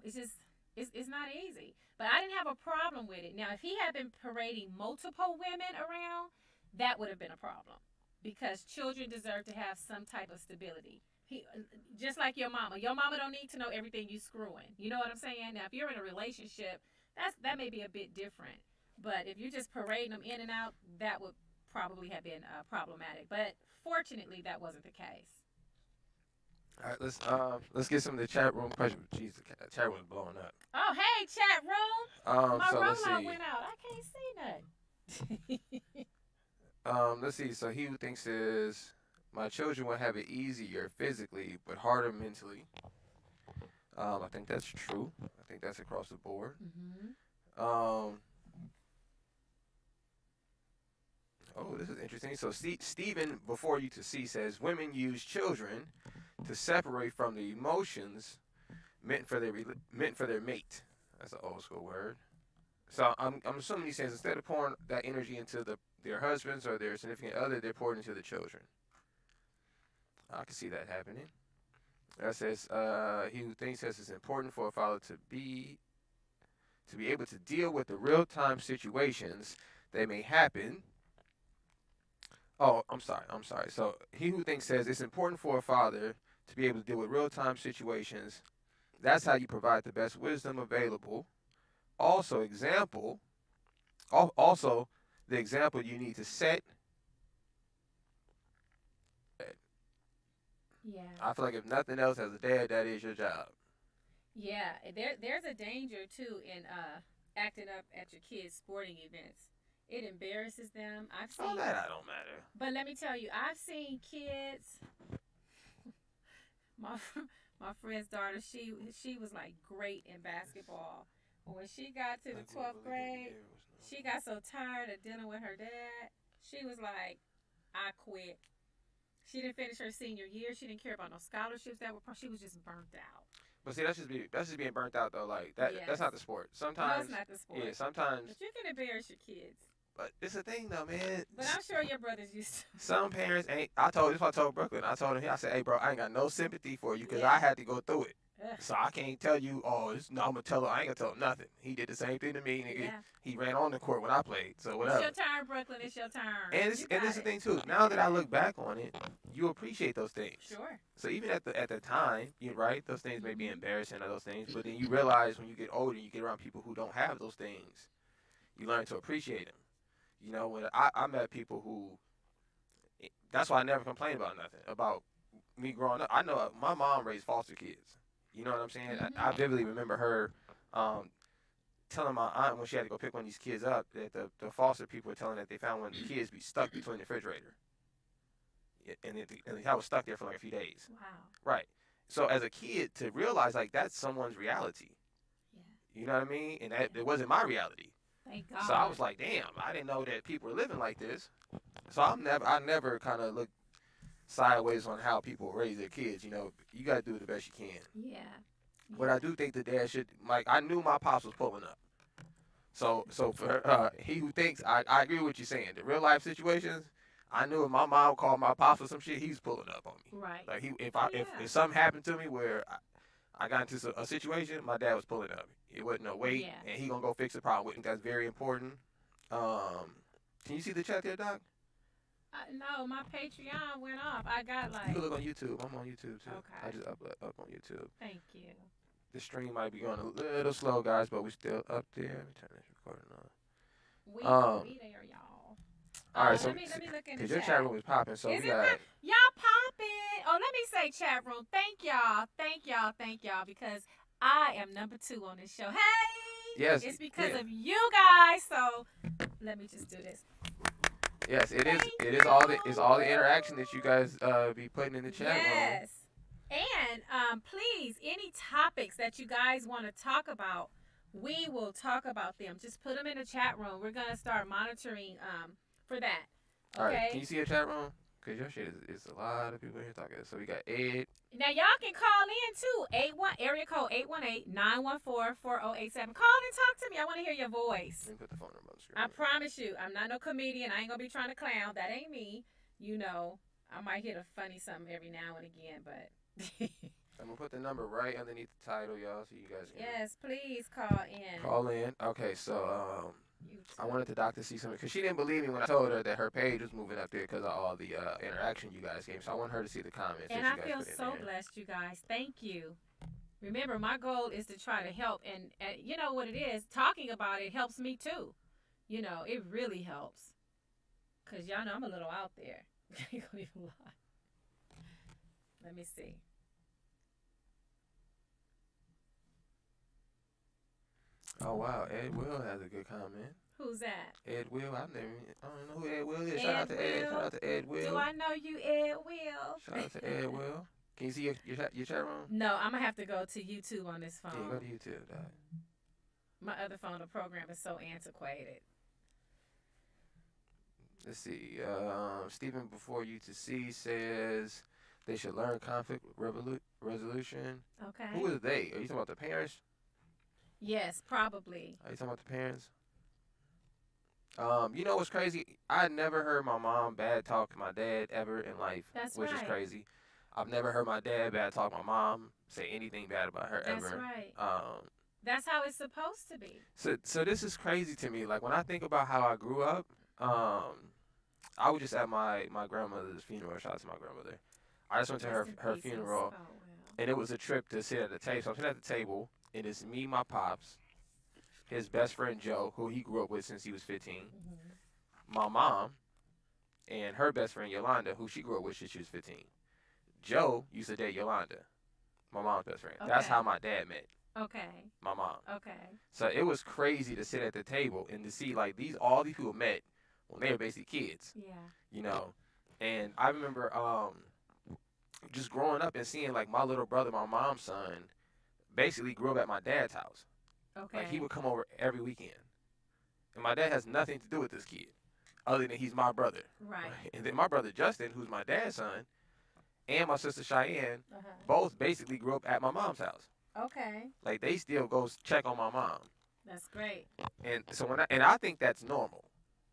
it's just, it's not easy. But I didn't have a problem with it. Now, if he had been parading multiple women around, that would have been a problem. Because children deserve to have some type of stability. Just like your mama. Your mama don't need to know everything you screwing. You know what I'm saying? Now, if you're in a relationship, that may be a bit different. But if you're just parading them in and out, that would probably have been problematic. But fortunately, that wasn't the case. All right, let's get some of the chat room questions. Jeez, the chat room's blowing up. Oh, hey, chat room. My so let's rollout see. went out. I can't see nothing. Let's see. So he who thinks is, my children will have it easier physically, but harder mentally. I think that's true. I think that's across the board. Oh, this is interesting. So Stephen, before you to see, says women use children to separate from the emotions meant for their mate. That's an old school word. So I'm assuming he says instead of pouring that energy into their husbands or their significant other, they're pouring into the children. I can see that happening. That says he who thinks this is important for a father to be able to deal with the real-time situations that may happen. Oh, I'm sorry. So he who thinks says it's important for a father to be able to deal with real-time situations. That's how you provide the best wisdom available. Also, the example you need to set. Yeah. I feel like if nothing else, as a dad, that is your job. Yeah, there's a danger too in acting up at your kids' sporting events. It embarrasses them. I've seen. Oh, that don't matter. But let me tell you, I've seen kids. My friend's daughter, she was like great in basketball. But when she got to the 12th grade, she got so tired of dealing with her dad. She was like, I quit. She didn't finish her senior year. She didn't care about no scholarships that were. She was just burnt out. But see, that's just being burnt out though. Like that, Yes. that's not the sport. No, Sometimes, it's not the sport. yeah, sometimes. But you can embarrass your kids. But it's a thing though, man. But I'm sure your brothers used to. Some parents ain't. I told this. What I told Brooklyn. I told him. I said, "Hey, bro, I ain't got no sympathy for you because Yeah. I had to go through it. Ugh. So I can't tell you. Oh, no, I'm gonna tell him. I ain't gonna tell him nothing. He did the same thing to me. Nigga. Yeah. He ran on the court when I played. So whatever. It's your turn, Brooklyn. It's your turn. And You this got is the it. thing too. Now that I look back on it, you appreciate those things. Sure. So even at the time, you're right. Those things may be Mhm. embarrassing or those things, but then you realize when you get older, you get around people who don't have those things. You learn to appreciate them. You know, when I met people who, that's why I never complained about nothing about me growing up. I know my mom raised foster kids. You know what I'm saying? I vividly remember her telling my aunt when she had to go pick one of these kids up that the foster people were telling that they found one of the kids be stuck between the refrigerator. And I was stuck there for like a few days. Wow. Right. So as a kid, to realize like that's someone's reality. Yeah. You know what I mean? And that it wasn't my reality. Thank God. So I was like, damn, I didn't know that people were living like this. So I never kind of looked sideways on how people raise their kids. You know, you got to do the best you can. Yeah. But I do think the dad should, like, I knew my pops was pulling up. So for he who thinks, I agree with what you're saying. The real life situations, I knew if my mom called my pops or some shit, he's pulling up on me. Right. Like if something happened to me where I got into a situation, my dad was pulling up. It wasn't no wait, Yeah. and he gonna go fix the problem. I think that's very important. Can you see the chat there, Doc? No, my Patreon went off. I got You can like. look on YouTube. I'm on YouTube too. Okay. I just up on YouTube. Thank you. The stream might be going a little slow, guys, but we still up there. Let me turn this recording on. We there, y'all. All right, so let me look in the because your chat. chat room is popping, so Is we it got. y'all popping? Oh, let me say, chat room. Thank y'all, because I am number 2 on this show. Hey, Yes, it's because yeah. of you guys. So let me just do this. Yes, it is. Thank It is all the interaction that you guys be putting in the chat room. Yes. And please, any topics that you guys want to talk about, we will talk about them. Just put them in the chat room. We're gonna start monitoring for that. Okay. All right, can you see your chat room? Cause your shit is a lot of people in here talking. So we got Ed. Now y'all can call in too. Area code 818-914-4087. Call and talk to me. I want to hear your voice. Let me put the phone number on the screen. I promise you, I'm not no comedian. I ain't gonna be trying to clown. That ain't me. You know, I might hit a funny something every now and again, but. I'm gonna put the number right underneath the title, y'all, so you guys can Yes, please call in. call in. Okay, so You I too. wanted the doctor to see something because she didn't believe me when I told her that her page was moving up there because of all the interaction you guys gave. So I want her to see the comments. And that I you guys feel put in so there. blessed, you guys. Thank you. Remember, my goal is to try to help, and you know what it is. Talking about it helps me too. You know, it really helps. Cause y'all know I'm a little out there. Ain't gonna even lie. Let me see. Oh wow, Ed Will has a good comment. Who's that? Ed Will, I don't know who Ed Will is. Ed Shout out to Ed. Will? Shout out to Ed Will. Do I know you, Ed Will? Shout out to Ed Will. Can you see your chat room? No, I'm gonna have to go to YouTube on this phone. Yeah, go to YouTube, dog. My other phone, the program is so antiquated. Let's see. Stephen before you to see says they should learn conflict resolution. Okay. Who is they? Are you talking about the parents? Yes, probably. Are you talking about the parents? You know what's crazy? I never heard my mom bad talk my dad ever in life, That's which is right. crazy. I've never heard my dad bad talk my mom, say anything bad about her That's ever. right. Um, That's how it's supposed to be. so this is crazy to me. Like when I think about how I grew up, I was just at my grandmother's funeral. Shout out to my grandmother. I just went to Rest in her peace. funeral, Oh, well. and it was a trip to sit at the table. So I'm sitting at the table, and it's me, my pops, his best friend Joe, who he grew up with since he was 15, my mom, and her best friend Yolanda, who she grew up with since she was 15. Joe used to date Yolanda, my mom's best friend. That's Okay. how my dad met Okay. my mom. Okay. So it was crazy to sit at the table and to see like all these people met when they were basically kids, Yeah. you know. And I remember just growing up and seeing like my little brother, my mom's son, basically grew up at my dad's house. Okay. Like he would come over every weekend, and my dad has nothing to do with this kid, other than he's my brother. Right. And then my brother Justin, who's my dad's son, and my sister Cheyenne, Uh-huh. both basically grew up at my mom's house. Okay. Like they still go check on my mom. That's great. And so I think that's normal.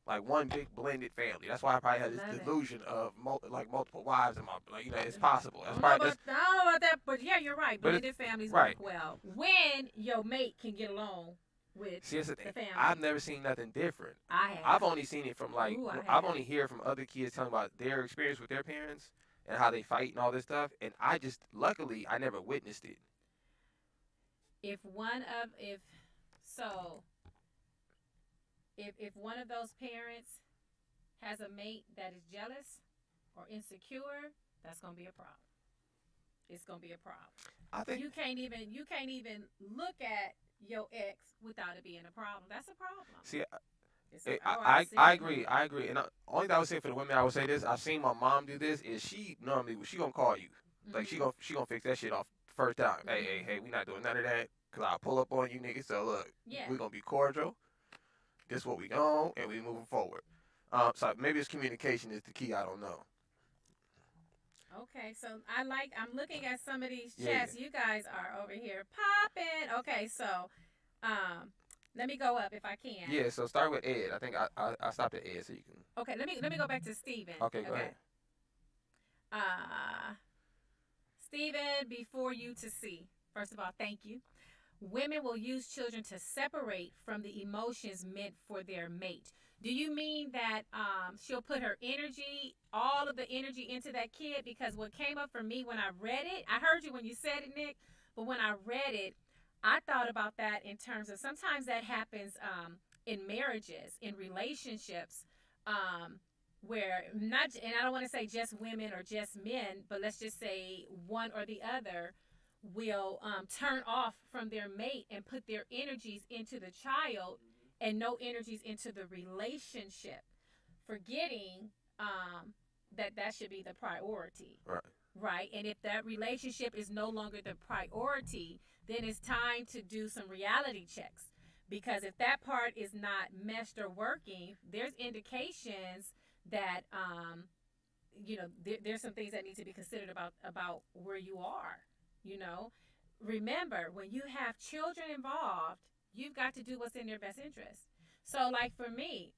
Like one big blended family. That's why I probably had this Love it. delusion of multiple wives in my, like, you know, it's possible. I That's don't know probably about that, but yeah, you're right. But Blended families right. work well when your mate can get along with see, that's the the thing. family. I've never seen nothing different. I have. I've only seen it from like Ooh, I I've have. only heard from other kids telling about their experience with their parents and how they fight and all this stuff. And I just luckily I never witnessed it. If one of those parents has a mate that is jealous or insecure, that's gonna be a problem. It's gonna be a problem. I think You can't even look at your ex without it being a problem. That's a problem. see It's I see agree. I agree. And only thing I would say for the women, I would say this. I've seen my mom do this. Is she normally gonna call you? Like she gonna fix that shit off first time. Hey, we not doing none of that. Cause I'll pull up on you niggas. So look, Yeah. we gonna be cordial. This what we on, and we moving forward. So maybe it's communication is the key. I don't know. Okay, so I'm looking at some of these Yeah, chats. You guys are over here popping. Okay, so let me go up if I can. Yeah. So start with Ed. I think I stopped at Ed, so you can. Okay, let me go back to Steven. Okay, go ahead. Steven, before you to see. First of all, thank you. Women will use children to separate from the emotions meant for their mate. Do you mean that she'll put her energy, all of the energy into that kid? Because what came up for me when I read it, I heard you when you said it, Nick, but when I read it, I thought about that in terms of sometimes that happens in marriages, in relationships, where not, and I don't want to say just women or just men, but let's just say one or the other will turn off from their mate and put their energies into the child and no energies into the relationship, forgetting that should be the priority. Right. And if that relationship is no longer the priority, then it's time to do some reality checks. Because if that part is not meshed or working, there's indications that there's some things that need to be considered about where you are. Remember, when you have children involved, you've got to do what's in their best interest. So, like for me,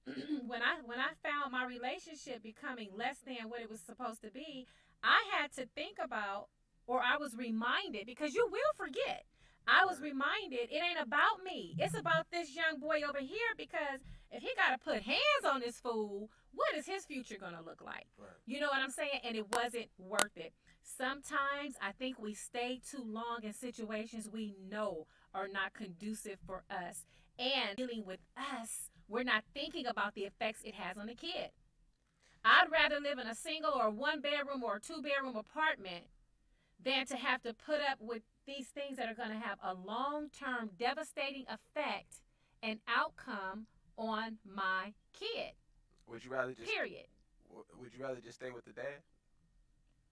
when I found my relationship becoming less than what it was supposed to be, I had to think about, or I was reminded, because you will forget. I was reminded it ain't about me. It's about this young boy over here, because if he got to put hands on this fool, what is his future going to look like? Right. You know what I'm saying? And it wasn't worth it. Sometimes I think we stay too long in situations we know are not conducive for us. And dealing with us, we're not thinking about the effects it has on the kid. I'd rather live in a single or one bedroom or 2-bedroom apartment than to have to put up with these things that are going to have a long-term devastating effect and outcome on my kid. Would you rather just period? Would you rather just stay with the dad?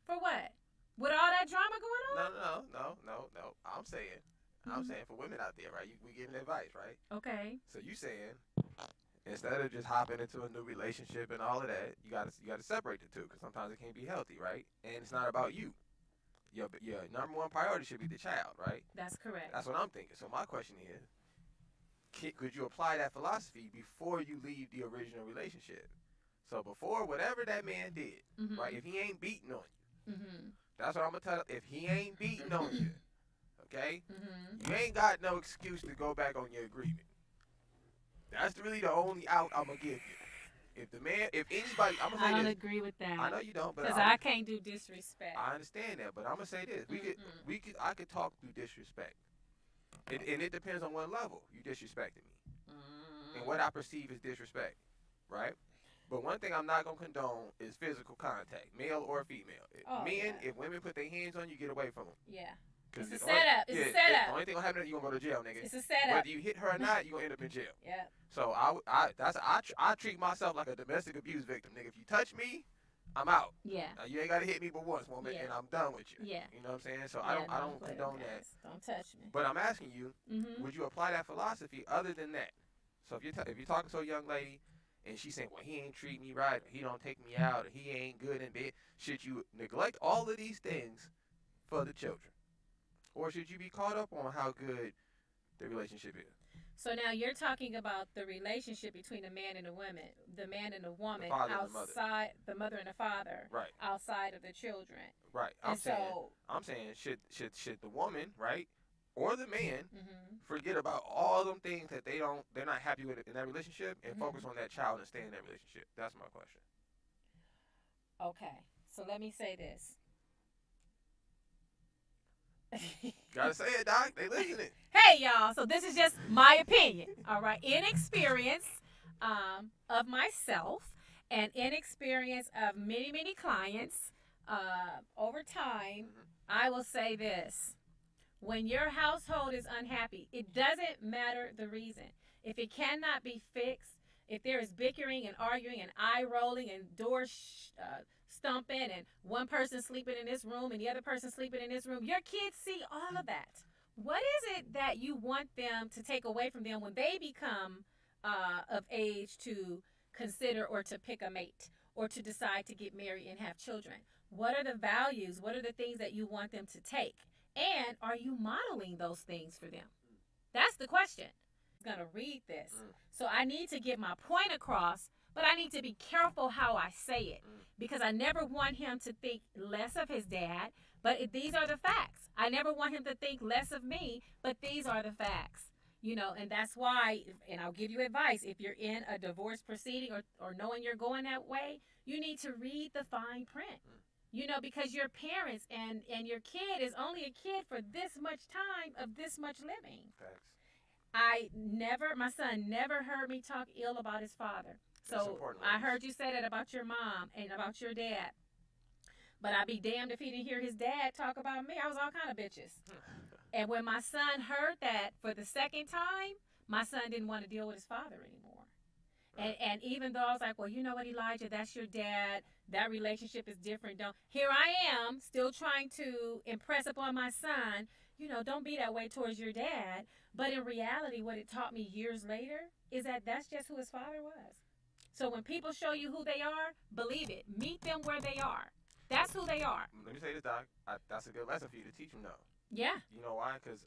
For what? With all that drama going on? No. I'm saying for women out there, right? We giving advice, right? Okay. So you saying instead of just hopping into a new relationship and all of that, you gotta separate the two, because sometimes it can't be healthy, right? And it's not about you. Your number one priority should be the child, right? That's correct. That's what I'm thinking. So my question is, could you apply that philosophy before you leave the original relationship? So before whatever that man did, right? If he ain't beating on you, that's what I'm gonna tell. If he ain't beating on you, okay, you ain't got no excuse to go back on your agreement. That's really the only out I'm gonna give you. If anybody, I'm gonna say I don't this. agree with that. I know you don't, but because I can't do disrespect. I understand that, but I'm gonna say this: I could talk through disrespect, and it depends on what level you disrespecting me, and what I perceive as disrespect, right? But one thing I'm not gonna condone is physical contact, male or female. If women put their hands on you, get away from them. Yeah. It's a setup. It's a setup. The only thing gonna happen is you gonna go to jail, nigga. It's a setup. Whether you hit her or not, you gonna end up in jail. Yeah. So I treat myself like a domestic abuse victim, nigga. If you touch me, I'm out. Yeah. Now, you ain't got to hit me but once, woman, Yeah. and I'm done with you. Yeah. You know what I'm saying? So Yeah, I don't play condone them that. games. Don't touch me. But I'm asking you, Mm-hmm. would you apply that philosophy other than that? So if you're talking to a young lady and she's saying, well, he ain't treat me right, or he don't take me out, or he ain't good in bed, should you neglect all of these things for the children? Or should you be caught up on how good the relationship is? So now you're talking about the relationship between the man and the woman, the man and the woman, The father and outside the mother and the father, Right. outside of the children. Right. I'm saying should the woman, right, or the man forget about all them things that they're not happy with in that relationship and focus on that child and stay in that relationship? That's my question. Okay. So let me say this. Gotta say it, Doc. They listening. Hey, y'all. So this is just my opinion. All right. Inexperience of myself and inexperience of many, many clients over time, I will say this. When your household is unhappy, it doesn't matter the reason. If it cannot be fixed, if there is bickering and arguing and eye rolling and doors stumping and one person sleeping in this room and the other person sleeping in this room, your kids see all of that. What is it that you want them to take away from them when they become of age to consider or to pick a mate or to decide to get married and have children? What are the values? What are the things that you want them to take? And are you modeling those things for them? That's the question. I'm going to read this. So I need to get my point across, but I need to be careful how I say it because I never want him to think less of his dad, but these are the facts. I never want him to think less of me, but these are the facts. You know, and that's why, and I'll give you advice, if you're in a divorce proceeding or knowing you're going that way, you need to read the fine print. You know, because your parents and your kid is only a kid for this much time of this much living. Facts. My son never heard me talk ill about his father. So I heard you say that about your mom and about your dad. But I'd be damned if he didn't hear his dad talk about me. I was all kind of bitches. And when my son heard that for the second time, my son didn't want to deal with his father anymore. And even though I was like, well, you know what, Elijah, that's your dad. That relationship is different. Here I am still trying to impress upon my son, you know, don't be that way towards your dad. But in reality, what it taught me years later is that that's just who his father was. So when people show you who they are, believe it. Meet them where they are. That's who they are. Let me say this, Doc. That's a good lesson for you to teach them, though. Yeah. You know why? Because,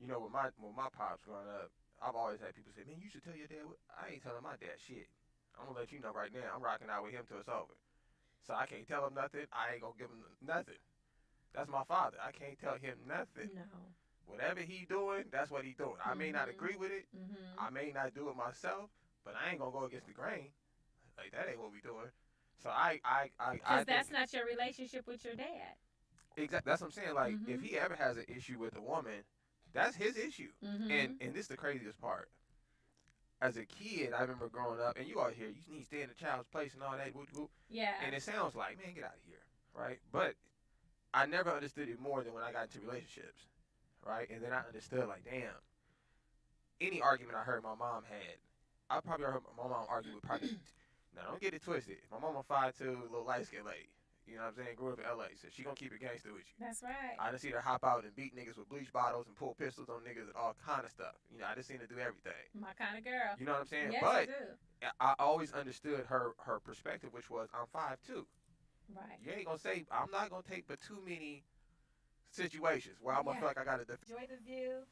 you know, with my pops growing up, I've always had people say, man, you should tell your dad. I ain't telling my dad shit. I'm going to let you know right now, I'm rocking out with him till it's over. So I can't tell him nothing. I ain't going to give him nothing. That's my father. I can't tell him nothing. No. Whatever he doing, that's what he doing. I may not agree with it. I may not do it myself, but I ain't going to go against the grain. Like, that ain't what we doing. So Because that's not your relationship with your dad. Exactly. That's what I'm saying. Like, if he ever has an issue with a woman, that's his issue. And this is the craziest part. As a kid, I remember growing up, and you all hear, you need to stay in the child's place and all that. Whoop, whoop. Yeah. And it sounds like, man, get out of here, right? But I never understood it more than when I got into relationships, right? And then I understood, like, damn, any argument I heard my mom had, I probably heard my mom argue with probably. Now, don't get it twisted. My mama 5'2", little light-skinned lady. You know what I'm saying? Grew up in L.A., so she gonna keep it gangster with you. That's right. I done seen her hop out and beat niggas with bleach bottles and pull pistols on niggas and all kind of stuff. You know, I just seen her do everything. My kind of girl. You know what I'm saying? Yes, but I do. I always understood her perspective, which was, I'm 5'2". Right. You ain't gonna say, I'm not gonna take but too many situations where I'm gonna feel like I gotta defend. Enjoy the view.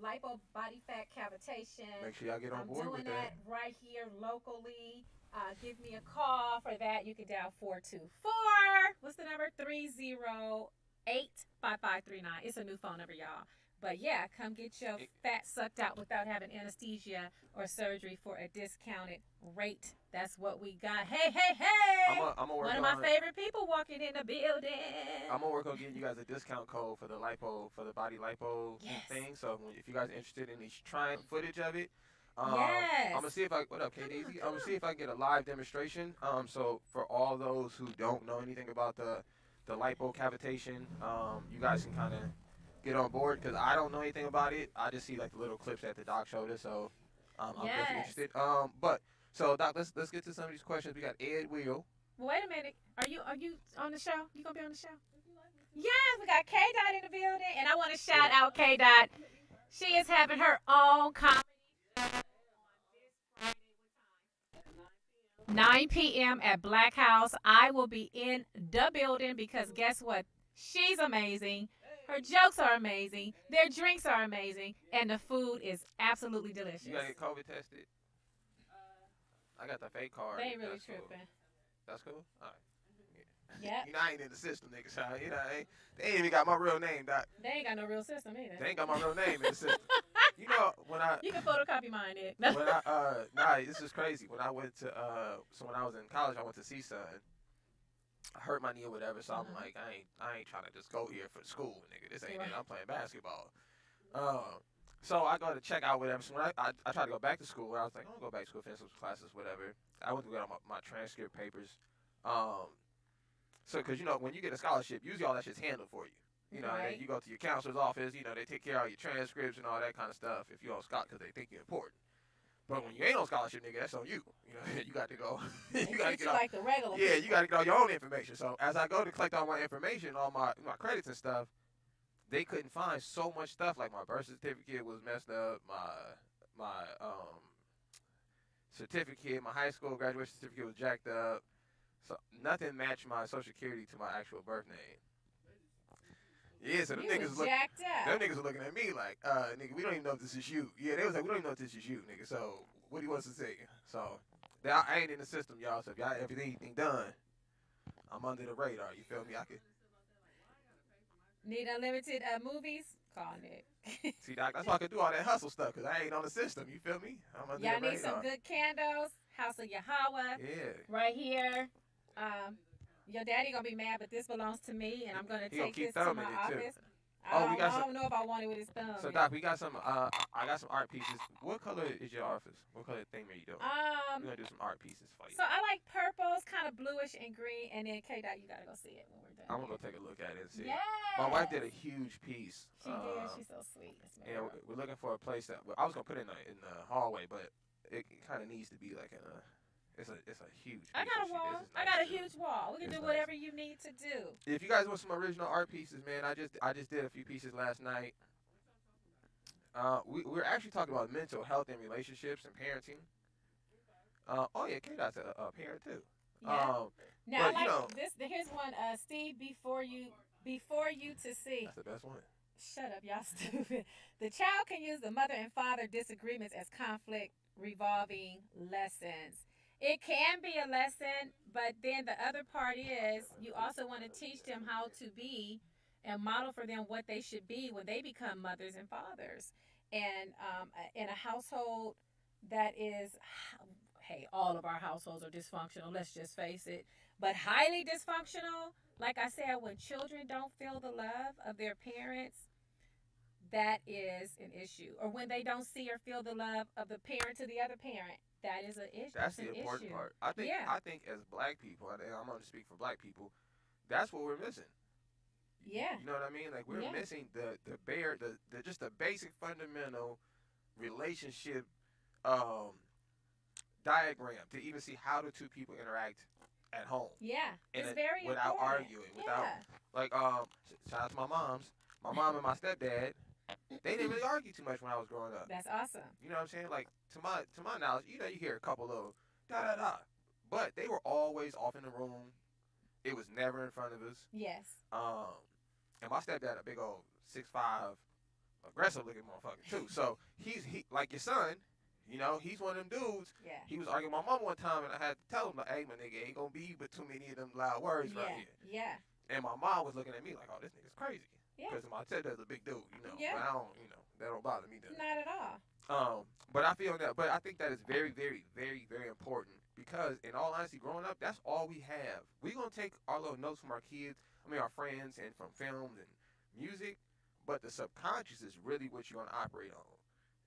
Lipo body fat cavitation. Make sure y'all get on board with that. I'm doing that right here locally. Give me a call for that. You can dial 424. What's the number? 308-5539. It's a new phone number, y'all. But yeah, come get your fat sucked out without having anesthesia or surgery for a discounted rate. That's what we got. Hey, hey, hey! I'm One of my favorite people walking in the building. I'm gonna work on getting you guys a discount code for the lipo, for the body lipo thing. So if you guys are interested in trying footage of it, yes. I'm gonna see if what up, K Daisy? I'm gonna see if I can get a live demonstration. So for all those who don't know anything about the lipo cavitation, you guys can kind of get on board because I don't know anything about it. I just see like the little clips that the doc showed us. So I'm definitely interested. But so Doc, let's get to some of these questions. We got Ed Wheel. Wait a minute. Are you on the show? You gonna be on the show? Yes, we got K Dot in the building, and I want to shout out K Dot. She is having her own comedy 9 p.m. at Black House. I will be in the building because guess what? She's amazing. Her jokes are amazing. Their drinks are amazing, and the food is absolutely delicious. You gotta get COVID tested. I got the fake card. They ain't really That's cool. tripping. That's cool. All right. Yep. You know, I ain't in the system, nigga. So, you know, they ain't even got my real name, doc. They ain't got no real system either. They ain't got my real name in the system. You know, when I You can photocopy mine, Nick. this is crazy. When I went to so when I was in college, I went to CSUN. I hurt my knee or whatever, so I'm like, I ain't trying to just go here for school, nigga. This ain't it. I'm playing basketball. So I go to check out whatever. So when I tried to go back to school, I was like, I'm gonna go back to school, finish some classes, whatever. I went to get all my transcript papers. So because you know when you get a scholarship, usually all that shit's handled for you. You know, Right. you go to your counselor's office. You know, they take care of all your transcripts and all that kind of stuff if you're on scholarship because they think you're important. But when you ain't on scholarship, nigga, that's on you. You know, you got to go. They you got to treat get you all. like the regular. Yeah, people. you got to get all your own information. So as I go to collect all my information, all my credits and stuff, they couldn't find so much stuff. Like my birth certificate was messed up. My certificate, my high school graduation certificate was jacked up. So nothing matched my social security to my actual birth name. Yeah, so them You niggas was look. jacked Them up. niggas were looking at me like, nigga, we don't even know if this is you. Yeah, they was like, we don't even know if this is you, nigga. So what do you want us to say? So I ain't in the system, y'all. So if y'all if anything done, I'm under the radar. You feel me? I could Need unlimited movies? Call Nick. see, doc. That's why I could do all that hustle stuff because I ain't on the system. You feel me? I'm under Y'all the need some radar. good candles. House of Yahweh. Yeah. Right here. Your daddy gonna be mad, but this belongs to me, and I'm gonna He gonna take keep this to thumbing my it, too. office. Oh, we got I some- don't know if I want it with his thumb. So doc, we got some. I got some art pieces. What color is your office? What color theme are you doing? We're gonna do some art pieces for you. So I like purples, kind of bluish and green, and then K Dot, you gotta go see it when we're done. I'm gonna go take a look at it and see. Yes. My wife did a huge piece. She did. She's so sweet. It's And we're looking for a place that I was gonna put it in the hallway, but it kind of needs to be like in a. It's a huge. I piece got a that she- wall. this is I nice got a too. huge wall. We can It's do nice. whatever you need to do. If you guys want some original art pieces, man, I just did a few pieces last night. We're actually talking about mental health and relationships and parenting. Oh yeah, K-Dot's a parent too. Yeah. Now, but, like you know- this. Here's one. Steve, before you to see. That's the best one. Shut up, y'all stupid. The child can use the mother and father disagreements as conflict revolving lessons. It can be a lesson, but then the other part is you also want to teach them how to be and model for them what they should be when they become mothers and fathers. And in a household that is, hey, all of our households are dysfunctional, let's just face it, but highly dysfunctional. Like I said, when children don't feel the love of their parents, that is an issue. Or when they don't see or feel the love of the parent to the other parent, that is an issue. That's an the important issue. part. I think. Yeah. I think as black people, and I'm gonna speak for black people, that's what we're missing. Yeah. You know what I mean? Like we're Yeah. missing the just the basic fundamental relationship diagram to even see how the two people interact at home. Yeah. And It's very without important. arguing, without Yeah. like shout out to my moms. My mom and my stepdad, they didn't really argue too much when I was growing up. That's awesome. You know what I'm saying? Like to my knowledge, you know, you hear a couple of da da da, but they were always off in the room. It was never in front of us. Yes. And my stepdad, a big old 6'5", aggressive looking motherfucker too. So he like your son. You know, he's one of them dudes. Yeah. He was arguing with my mom one time, and I had to tell him, like, hey, my nigga, ain't gonna be but too many of them loud words Yeah. right here. Yeah. And my mom was looking at me like, oh, this nigga's crazy. Yeah. Because my stepdad's a big dude, you know. Yeah. But I don't, you know, that don't bother me. Does. Not at all. But I feel that, but I think that is very, very, very, very important because, in all honesty, growing up, that's all we have. We're gonna take our little notes from our kids, our friends, and from films and music, but the subconscious is really what you're gonna operate on,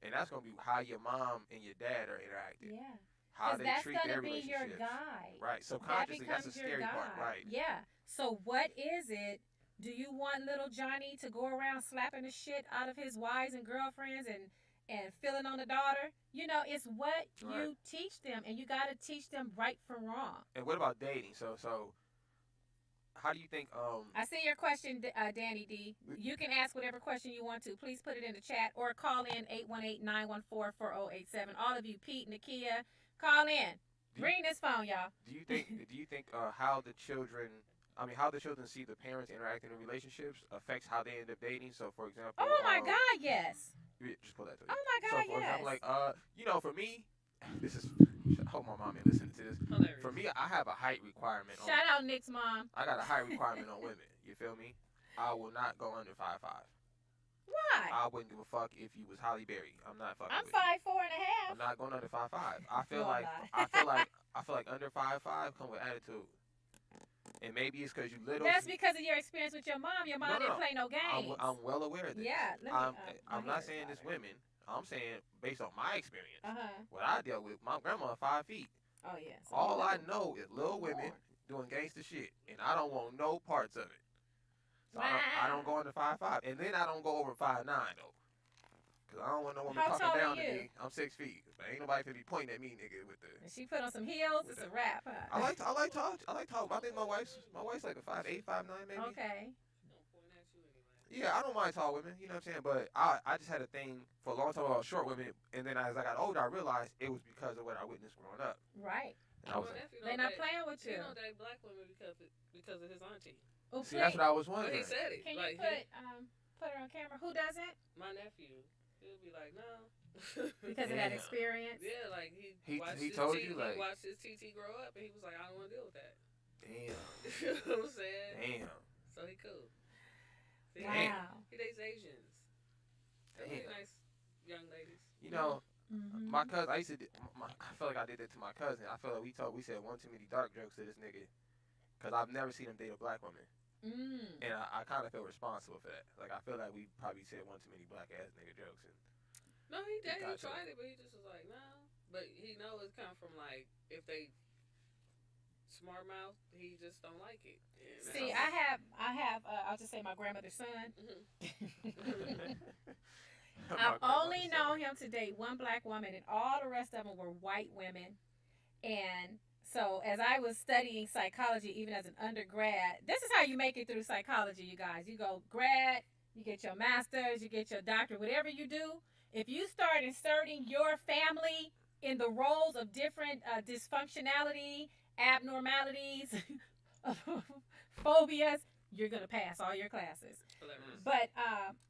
and that's gonna be how your mom and your dad are interacting, Yeah. how 'Cause they that's treat gonna their be your relationships. guide. Right, That subconsciously, that's the becomes your scary guide. part, right? Yeah. So what is it? Do you want little Johnny to go around slapping the shit out of his wives and girlfriends and and feeling on the daughter. You know, it's what Right. you teach them, and you got to teach them right from wrong. And what about dating? So how do you think I see your question, Danny D. You can ask whatever question you want to. Please put it in the chat or call in 818-914-4087. All of you, Pete, Nakia, call in. Ring this phone, y'all. do you think how the children see the parents interacting in relationships affects how they end up dating? So for example, Oh my God, yes. just pull that to you. Oh my So God, for example, yes. like for me, this is I hope my mom ain't listening to this. Hilarious. For me, I have a height requirement on Shout out Nick's mom. I got a height requirement on women. You feel me? I will not go under 5'5". Why? I wouldn't give a fuck if you was Holly Berry. I'm not fucking I'm with you. 5'4.5". I'm not going under 5'5". I feel No, I'm like not. I feel like under 5'5" come with attitude. And maybe it's because you little. That's because of your experience with your mom. Your mom No, didn't play no games. I'm well aware of this. Yeah, let me, I'm not saying this women. I'm saying based on my experience. Uh-huh. What I dealt with, my grandma 5 feet. Oh, yeah. So All I know is little women doing gangster shit, and I don't want no parts of it. So I don't go under 5'5", and then I don't go over 5'9" though, cause I don't want no woman How talking tall down are to you? me. I'm 6 feet, but ain't nobody finna be pointing at me, nigga. With the And she put on some heels. It's a wrap, huh? I like tall. I think my wife's like a 5'8", 5'9" maybe. Okay. Yeah, I don't mind tall women, you know what I'm saying? But I just had a thing for a long time about short women, and then as I got older, I realized it was because of what I witnessed growing up. Right. And I was like, They're not playing with you. He don't date black women because of his auntie. Oh, see, that's what I was But wondering. he said it. Can like, you put her on camera? Who doesn't? my nephew, he'll be like, no. Because of that Damn. experience. Yeah, like he watched he his told T- you, like- he watched his TT grow up, and he was like, I don't want to deal with that. Damn. You know what I'm saying? Damn. So he cool. See, Wow. He dates Asians. They're really Damn. nice young ladies. You know, Mm-hmm. my cousin, I used to. I feel like I did that to my cousin. I feel like we said one too many dark jokes to this nigga, cause I've never seen him date a black woman, and I kind of feel responsible for that. Like I feel like we probably said one too many black ass nigga jokes. And No, he did. He Gotcha. tried it, but he just was like, no. But he knows it come from like if they smart mouth, he just don't like it. And See, I have. I'll just say my grandmother's son. I've only known him to date one black woman, and all the rest of them were white women. And so, as I was studying psychology, even as an undergrad, this is how you make it through psychology, you guys. You go grad, you get your master's, you get your doctorate, whatever you do. If you start inserting your family in the roles of different dysfunctionality, abnormalities, phobias, you're going to pass all your classes. But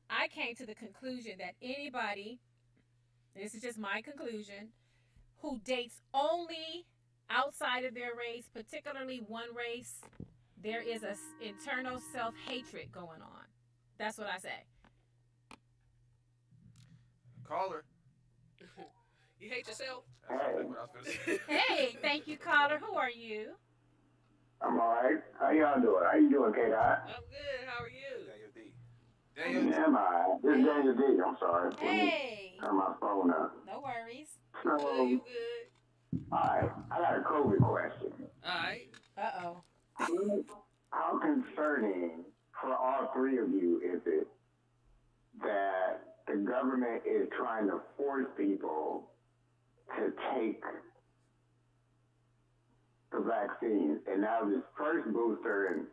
I came to the conclusion that anybody, this is just my conclusion, who dates only outside of their race, particularly one race, there is a internal self-hatred going on. That's what I say. Caller. You hate yourself? That's exactly what I was gonna say. Hey, thank you, caller. Who are you? I'm alright. How y'all doing? How you doing, K-Dot? I'm good. How are you? Daniel D. Daniel D. Yeah, I'm alright. This is Daniel D. I'm sorry. Let me Hey. turn my phone up. No worries. You good? So, You good? alright. I got a COVID question. All right. Uh-oh. How concerning for all three of you is it that the government is trying to force people to take the vaccine, and now this first booster and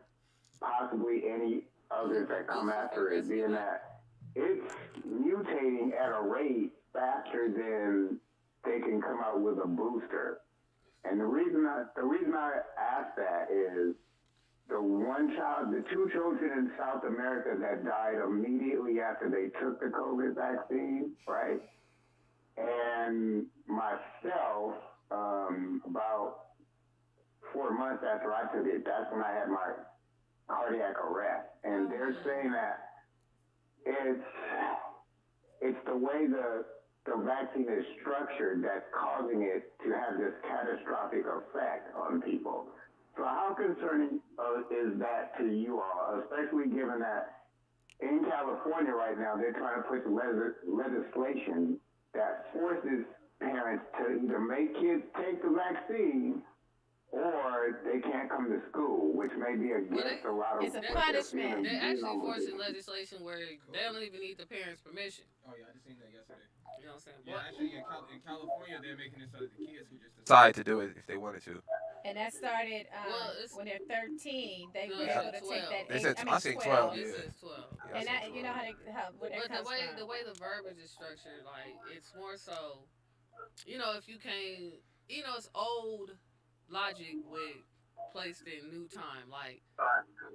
possibly any others that come after it, being that it's mutating at a rate faster than they can come out with a booster. And the reason I ask that is the two children in South America that died immediately after they took the COVID vaccine, right? And myself, about 4 months after I took it, that's when I had my cardiac arrest. And they're saying that it's the way the vaccine is structured that's causing it to have this catastrophic effect on people. So how concerning is that to you all, especially given that in California right now, they're trying to push legislation that forces parents to either make kids take the vaccine or they can't come to school, which may be against a lot of It's a what they're punishment. feeling, They're you actually know, with forcing it. legislation where they don't even need the parents' permission. Oh yeah, I just seen that yesterday. You know what I'm saying? Yeah, But actually in California they're making it so that the kids could just decide to do it if they wanted to. And that started Well, it's when they're 13. They no, were it able said to take 12. that They age. said I mean, I seen 12. 12. It Yeah. says 12. Yeah, I And seen that, you know 12. where that But comes from. the way the verbiage is structured, like it's more so, you know, if you can't, you know, it's old logic with placed in new time. Like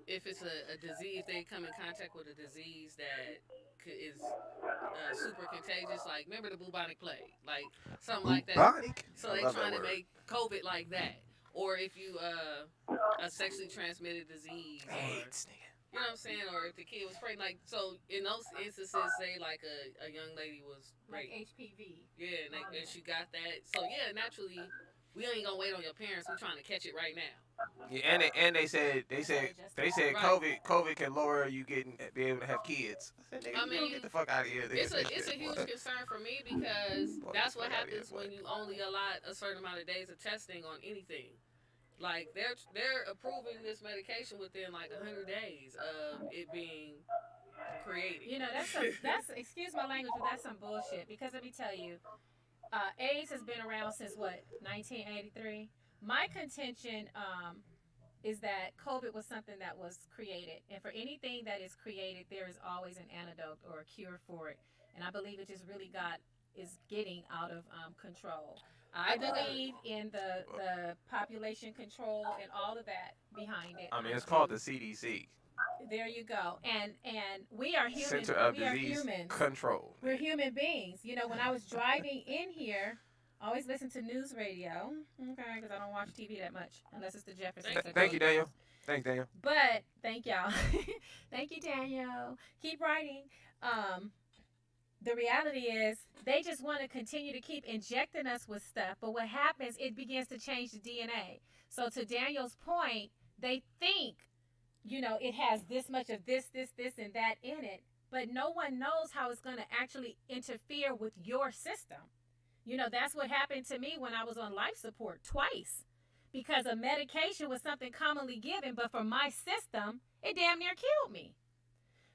if it's a disease, if they come in contact with a disease that is super contagious. Like remember the bubonic plague, like something like that. Bubonic. So I they love that trying to word. make COVID like that, or if you a sexually transmitted disease, or AIDS, nigga. you know what I'm saying, or if the kid was pregnant. Like so, in those instances, say like a young lady was Like raped, HPV. yeah, and she got that. So yeah, naturally, we ain't gonna wait on your parents. We trying to catch it right now. Yeah, and they said Right. COVID can lower you be able to have kids. I said, nigga, I you mean, don't get the fuck out of here. It's a huge concern for me because Boy, that's get the what fuck outta here, happens boy. when you only allot a certain amount of days of testing on anything. Like they're approving this medication within like 100 days of it being created. You know, that's excuse my language, but that's some bullshit. Because let me tell you, AIDS has been around since what 1983. My contention is that COVID was something that was created, and for anything that is created, there is always an antidote or a cure for it. And I believe it just really is getting out of control. I believe in the population control and all of that behind it. I mean, it's called the CDC, There you go. And we are human. Center of We are Disease humans. Control. We're human beings. You know, when I was driving in here, I always listen to news radio. Okay, because I don't watch TV that much unless it's the Jeffersons. Thank you, Daniel. Thanks, Daniel. But thank y'all. Thank you, Daniel. Keep writing. The reality is they just want to continue to keep injecting us with stuff. But what happens, it begins to change the DNA. So to Daniel's point, they think, you know, it has this much of this, and that in it. But no one knows how it's going to actually interfere with your system. You know, that's what happened to me when I was on life support twice. Because a medication was something commonly given, but for my system, it damn near killed me.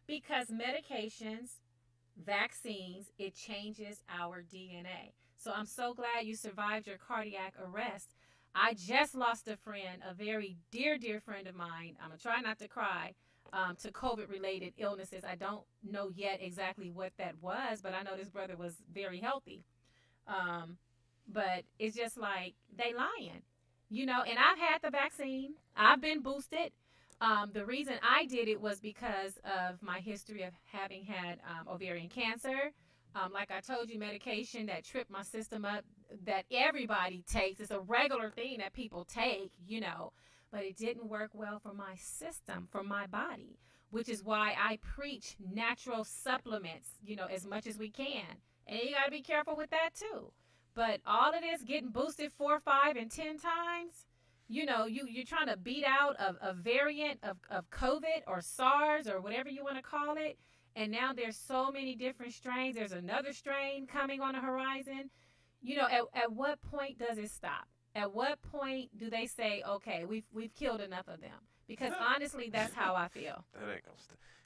Because medications, vaccines, it changes our DNA. So I'm so glad you survived your cardiac arrest. I just lost a friend, a very dear, dear friend of mine. I'm going to try not to cry, to COVID-related illnesses. I don't know yet exactly what that was, but I know this brother was very healthy. But it's just like they lying, you know, and I've had the vaccine. I've been boosted. The reason I did it was because of my history of having had ovarian cancer. Like I told you, medication that tripped my system up that everybody takes. It's a regular thing that people take, you know, but it didn't work well for my system, for my body, which is why I preach natural supplements, you know, as much as we can. And you got to be careful with that too. But all of this getting boosted 4, 5, and 10 times, you know, you're trying to beat out a variant of COVID or SARS or whatever you want to call it. And now there's so many different strains. There's another strain coming on the horizon. You know, at what point does it stop? At what point do they say, okay, we've killed enough of them? Because honestly, that's how I feel. That ain't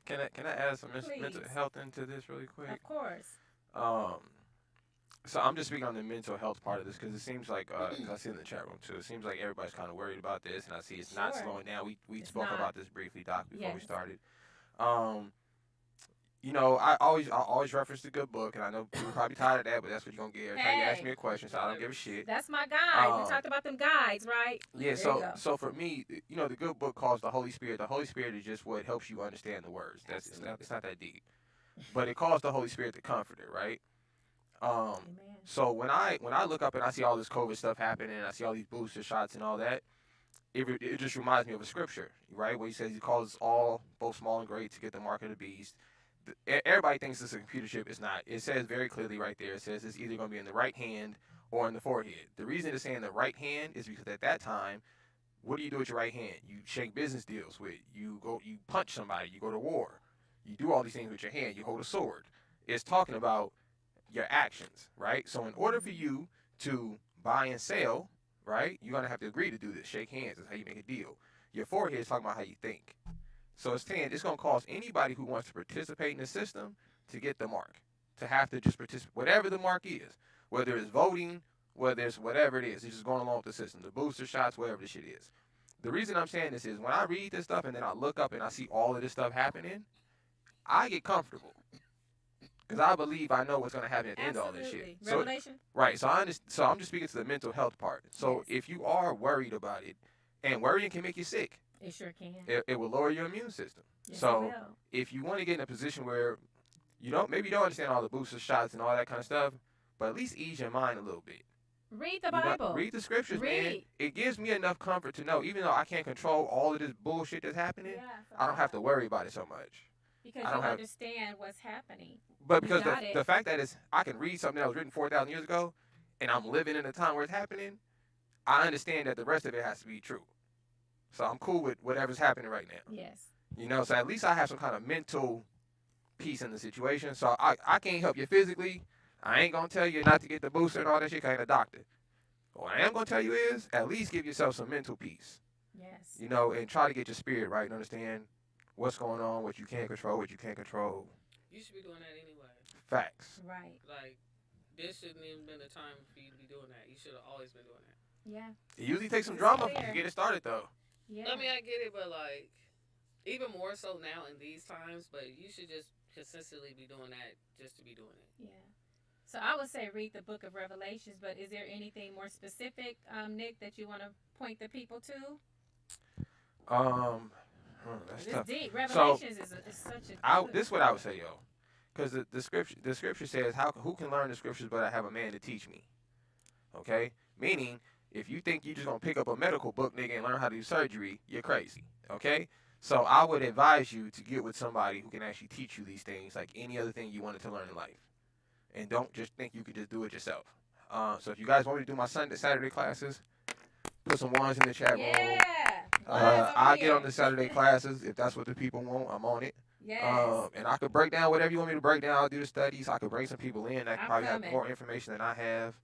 gonna Can I add some mental Please. health into this really quick? Of course. So I'm just speaking on the mental health part of this because it seems like, cause I see in the chat room too, it seems like everybody's kind of worried about this, and I see it's not Sure. slowing down. We It's spoke not. about this briefly, Doc, before we Yes. started. You know, I always reference the good book, and I know people probably tired of that, but that's what you're gonna get every time you ask me a question, so I don't give a shit. That's my guide. We talked about them guides, right? Yeah, There you go. so for me, you know, the good book calls the Holy Spirit. The Holy Spirit is just what helps you understand the words. It's not that deep, but it calls the Holy Spirit the Comforter, right? Amen. So when I look up and I see all this COVID stuff happening, and I see all these booster shots and all that, it just reminds me of a scripture, right? Where he says he calls all, both small and great, to get the mark of the beast. Everybody thinks it's a computer chip. It's not. It says very clearly right there. It says it's either going to be in the right hand or in the forehead. The reason it's saying the right hand is because at that time, what do you do with your right hand? You shake business deals with. You punch somebody. You go to war. You do all these things with your hand. You hold a sword. It's talking about your actions, right? So in order for you to buy and sell, right? You're gonna have to agree to do this. Shake hands is how you make a deal. Your forehead is talking about how you think. So it's 10. It's gonna cause anybody who wants to participate in the system to get the mark, to have to just participate, whatever the mark is, whether it's voting, whether it's whatever it is. It's just going along with the system, the booster shots, whatever the shit is. The reason I'm saying this is when I read this stuff and then I look up and I see all of this stuff happening, I get comfortable because I believe I know what's going to happen at the end of all this shit. Revelation. Right. So I understand. So I'm just speaking to the mental health part. So Yes. if you are worried about it, and worrying can make you sick, It sure can. it will lower your immune system. Yes, So it will. if you want to get in a position where maybe you don't understand all the booster shots and all that kind of stuff, but at least ease your mind a little bit. Read the Bible. Read the scriptures, man. Read. It gives me enough comfort to know, even though I can't control all of this bullshit that's happening, Yeah, I don't have to worry about it so much. because I you don't have- understand what's happening. But because got it. the fact that I can read something that was written 4,000 years ago, and I'm living in a time where it's happening, I understand that the rest of it has to be true. So I'm cool with whatever's happening right now. Yes. So at least I have some kind of mental peace in the situation. So I can't help you physically. I ain't going to tell you not to get the booster and all that shit 'cause I ain't a doctor. What I am going to tell you is at least give yourself some mental peace, Yes. and try to get your spirit right and understand what's going on, what you can't control, what you can't control. You should be doing that anyway. Facts. Right. Like, this shouldn't even been the time for you to be doing that. You should have always been doing that. Yeah. It usually takes some It's drama clear. to get it started, though. Yeah. I mean, I get it, but like, even more so now in these times. But you should just consistently be doing that just to be doing it. Yeah. So I would say read the book of Revelations, but is there anything more specific, Nick, that you want to point the people to? That's It's tough. deep. Revelations is such a. This is what I would say, yo, because the scripture says, who can learn the scriptures but I have a man to teach me? Okay, meaning if you think you're just gonna pick up a medical book, nigga, and learn how to do surgery, you're crazy. Okay, so I would advise you to get with somebody who can actually teach you these things, like any other thing you wanted to learn in life, and don't just think you could just do it yourself. So if you guys want me to do my Saturday classes, put some ones in the chat room. Yeah. I'll get on the Saturday classes if that's what the people want. I'm on it. Yes. And I could break down whatever you want me to break down. I'll do the studies. I could bring some people in that I'm probably coming. have more information than I have.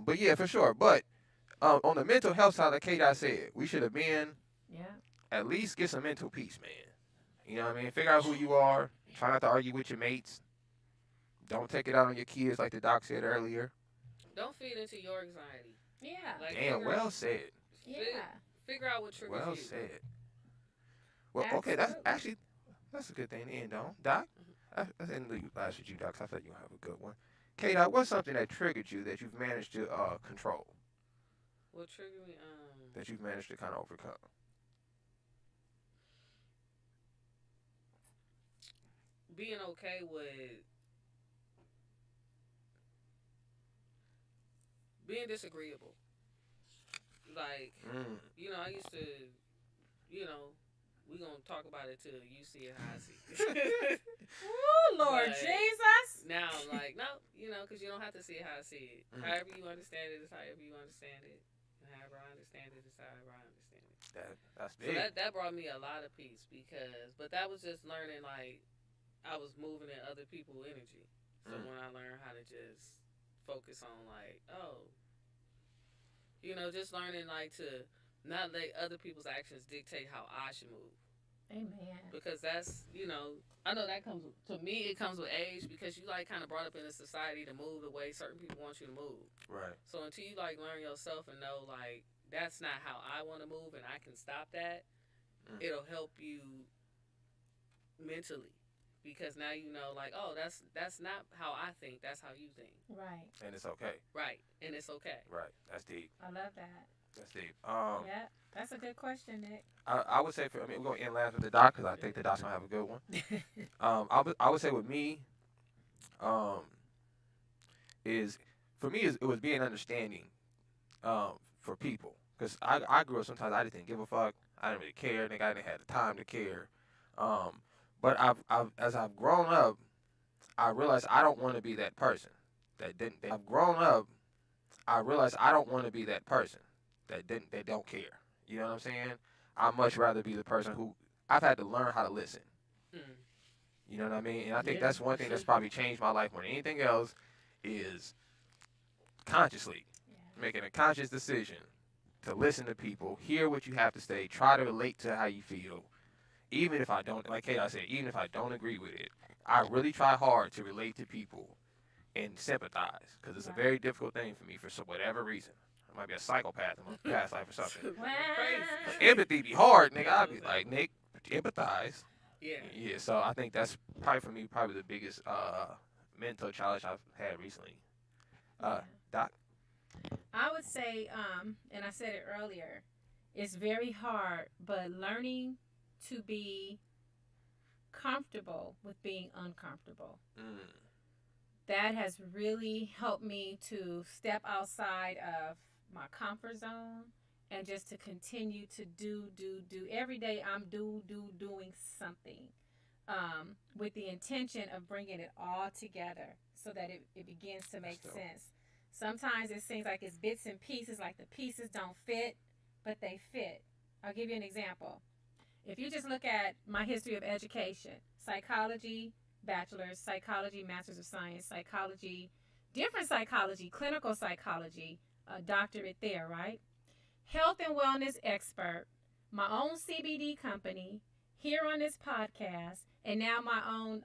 But yeah, for sure. But on the mental health side, like Kate, I said, we should have been Yeah. at least get some mental peace, man. You know what I mean? Figure out who you are. Try not to argue with your mates. Don't take it out on your kids like the doc said earlier. Don't feed into your anxiety. Yeah. Like, Damn, figure well out- said. Yeah. Figure out what triggers Well you. said. Well, okay, that's a good thing to end on. Doc, I didn't leave last with you, Doc, 'cause I thought you would have a good one. Kate, what's something that triggered you that you've managed to control, What triggered me? that you've managed to kind of overcome? Being okay with being disagreeable. Like, I used to, we gonna talk about it till you see it how I see it. Ooh, Lord But Jesus. Now I'm like, no, because you don't have to see it how I see it. However you understand it is however you understand it. And however I understand it is however I understand it. That's So big. that brought me a lot of peace but that was just learning, like, I was moving in other people's energy. So when I learned how to just focus on, like, just learning, like, to not let other people's actions dictate how I should move. Amen. Because that's, I know that comes, to me, it comes with age because you, like, kind of brought up in a society to move the way certain people want you to move. Right. So until you, like, learn yourself and know, like, that's not how I want to move and I can stop that, it'll help you mentally. Because now you know, like, oh, that's not how I think. That's how you think. Right. And it's okay. Right. And it's okay. Right. That's deep. I love that. That's deep. Yeah. That's a good question, Nick. I would say we're going to end last with the doc because I think the doc's going to have a good one. I would say with me, it was being understanding for people. Because I grew up sometimes I just didn't give a fuck. I didn't really care. Nigga, I didn't have the time to care. But as I've grown up, I realized I don't want to be that person I've grown up, I realized I don't want to be that person that don't care. You know what I'm saying? I'd much rather be the person who I've had to learn how to listen. You know what I mean? And I think that's one thing that's probably changed my life more than anything else is consciously. making a conscious decision to listen to people, hear what you have to say, try to relate to how you feel, even if I don't, like Kay, I said, even if I don't agree with it, I really try hard to relate to people and sympathize, because it's a very difficult thing for me for whatever reason. I might be a psychopath in my past life or something. Crazy. Empathy be hard, nigga. I'd be like, Nick, empathize. Yeah. Yeah, so I think that's probably for me, probably the biggest mental challenge I've had recently. Doc? I would say, and I said it earlier, it's very hard, but learning to be comfortable with being uncomfortable. That has really helped me to step outside of my comfort zone and just to continue to do. Every day I'm doing something with the intention of bringing it all together so that it begins to make sense. Sometimes it seems like it's bits and pieces, like the pieces don't fit, but they fit. I'll give you an example. If you just look at my history of education, psychology, bachelor's, psychology, master's of science, psychology, different psychology, clinical psychology, a doctorate there, right? Health and wellness expert, my own CBD company, here on this podcast, and now my own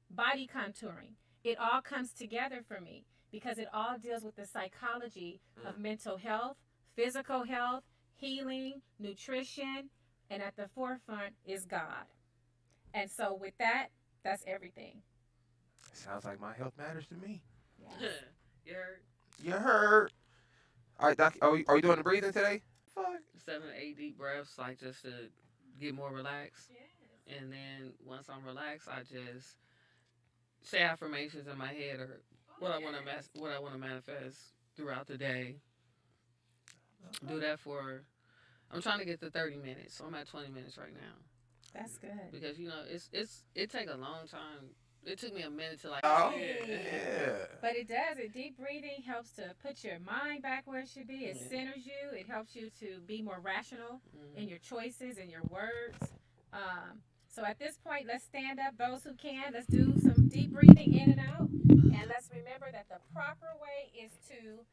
body contouring. It all comes together for me because it all deals with the psychology of mental health, physical health, healing, nutrition, and at the forefront is God. And so with that, that's everything. Sounds like my health matters to me. Yes. You heard? You heard. All right, Doc, are we doing the breathing today? Fuck. 7 to 8 deep breaths, like just to get more relaxed. Yes. And then once I'm relaxed, I just say affirmations in my head or what I want to manifest throughout the day. Do that for. I'm trying to get to 30 minutes, so I'm at 20 minutes right now. That's good. Because it take a long time. It took me a minute to like. Oh, yeah. But it does. Deep breathing helps to put your mind back where it should be. It centers you. It helps you to be more rational in your choices and your words. So at this point, let's stand up, those who can. Let's do some deep breathing in and out. And let's remember that the proper way is to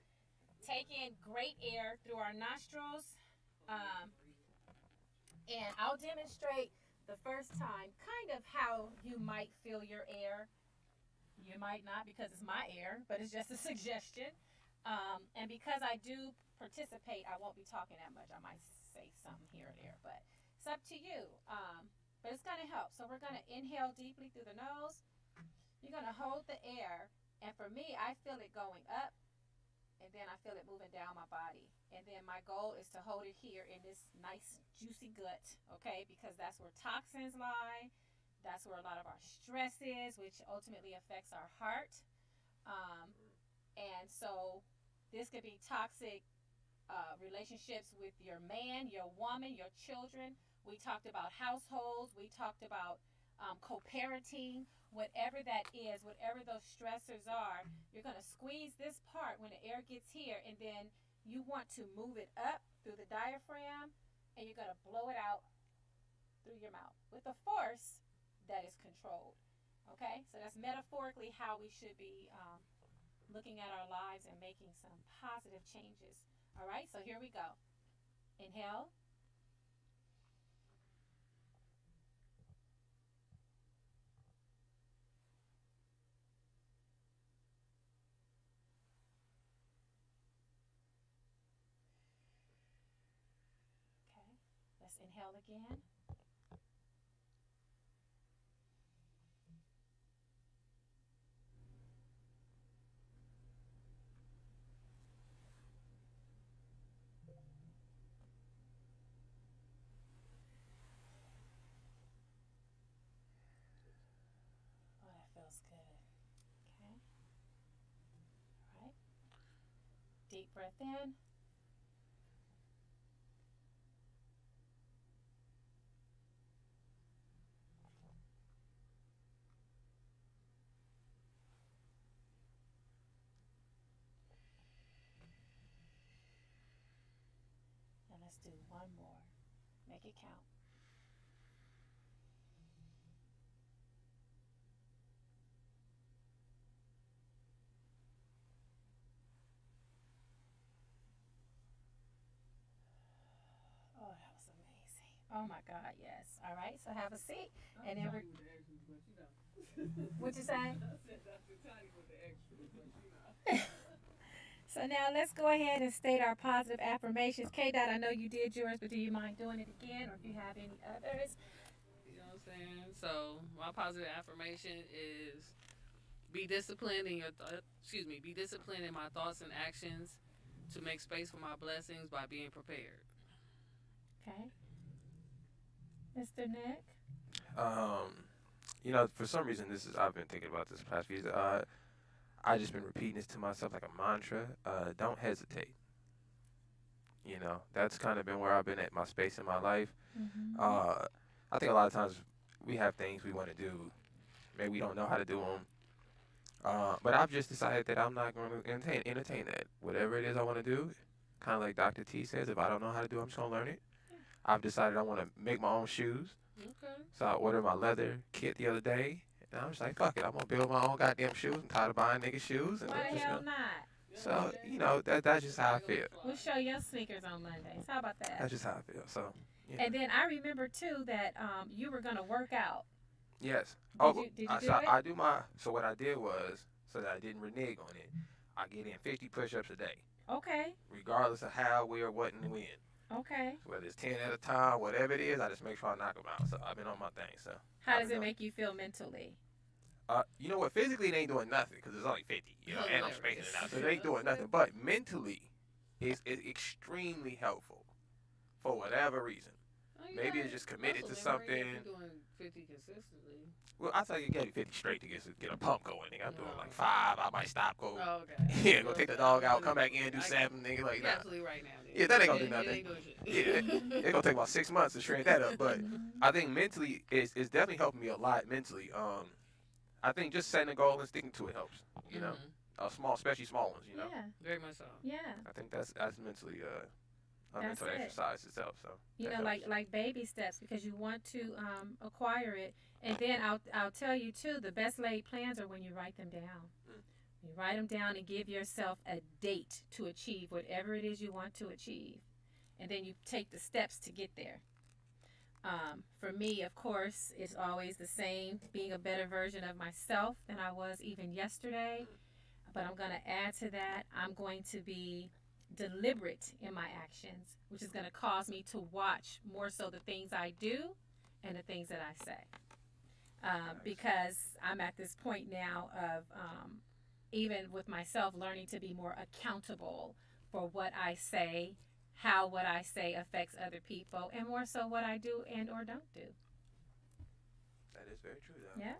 take in great air through our nostrils. And I'll demonstrate the first time kind of how you might feel your air. You might not because it's my air, but it's just a suggestion. And because I do participate, I won't be talking that much. I might say something here or there, but it's up to you. But it's going to help. So we're going to inhale deeply through the nose. You're going to hold the air. And for me, I feel it going up. And then I feel it moving down my body. And then my goal is to hold it here in this nice, juicy gut, okay? Because that's where toxins lie. That's where a lot of our stress is, which ultimately affects our heart. And so this could be toxic relationships with your man, your woman, your children. We talked about households. We talked about co-parenting. Whatever that is, whatever those stressors are, you're going to squeeze this part when the air gets here, and then you want to move it up through the diaphragm, and you're going to blow it out through your mouth with a force that is controlled. Okay? So that's metaphorically how we should be looking at our lives and making some positive changes. All right? So here we go. Inhale. Let's inhale again. Oh, that feels good. Okay. All right. Deep breath in. Let's do one more. Make it count. Oh my God, yes. All right, so have a seat, and then we're. What you say? I said Dr. Tiny with the extra, but you know. So now let's go ahead and state our positive affirmations. K. Dot, I know you did yours, but do you mind doing it again, or if you have any others? You know what I'm saying? So my positive affirmation is be disciplined in your be disciplined in my thoughts and actions to make space for my blessings by being prepared. Okay, Mr. Nick. You know, for some reason, I've been thinking about this past few years. I just been repeating this to myself like a mantra. Don't hesitate. You know, that's kind of been where I've been at my space in my life. Mm-hmm. I think a lot of times we have things we want to do, maybe we don't know how to do them. But I've just decided that I'm not going to entertain that. Whatever it is I want to do, kind of like Dr. T says, if I don't know how to do it, I'm just going to learn it. I've decided I want to make my own shoes. Okay. So I ordered my leather kit the other day. And I was like, fuck it, I'm going to build my own goddamn shoes. I'm tired of buying niggas shoes. And Why I'm the just hell gonna, not? so, you know, that's just how I feel. We'll show your sneakers on Mondays. How about that? That's just how I feel. So, yeah. And then I remember too that you were gonna work out. Yes. Did you do so it? I do so what I did was, so that I didn't renege on it, I get in 50 push-ups a day. Okay. Regardless of how, where, what, and when. Okay. Whether it's 10 at a time, whatever it is, I just make sure I knock them out. So I've been on my thing. So how does it make you feel mentally? You know what? Physically, it ain't doing nothing because it's only 50. You know, and I'm spacing it out, so it ain't doing nothing. But mentally, it's extremely helpful for whatever reason. Maybe it's just committed to something. If you're doing 50 consistently. Well, I thought you get 50 straight to get a pump going. Nigga, I'm doing like 5. I might stop, go. Oh, okay. Yeah, go take the dog out, come back in, do 7, nigga. Like that. Absolutely right now. Nigga. Yeah, that ain't gonna do nothing. It ain't doing shit. Yeah, it's gonna take about 6 months to shred that up. But I think mentally, it's definitely helping me a lot mentally. I think just setting a goal and sticking to it helps. You know, especially small ones. You know. Yeah. Very much so. Yeah. I think that's mentally a That's mental it. exercise itself. So You that know, helps. like baby steps, because you want to acquire it. And then I'll tell you too, the best laid plans are when you write them down. You write them down and give yourself a date to achieve whatever it is you want to achieve, and then you take the steps to get there. For me, of course, it's always the same, being a better version of myself than I was even yesterday. But I'm going to add to that, I'm going to be deliberate in my actions, which is going to cause me to watch more so the things I do and the things that I say. Because I'm at this point now of even with myself learning to be more accountable for what I say, how what I say affects other people, and more so what I do and or don't do. That is very true, though. Yeah.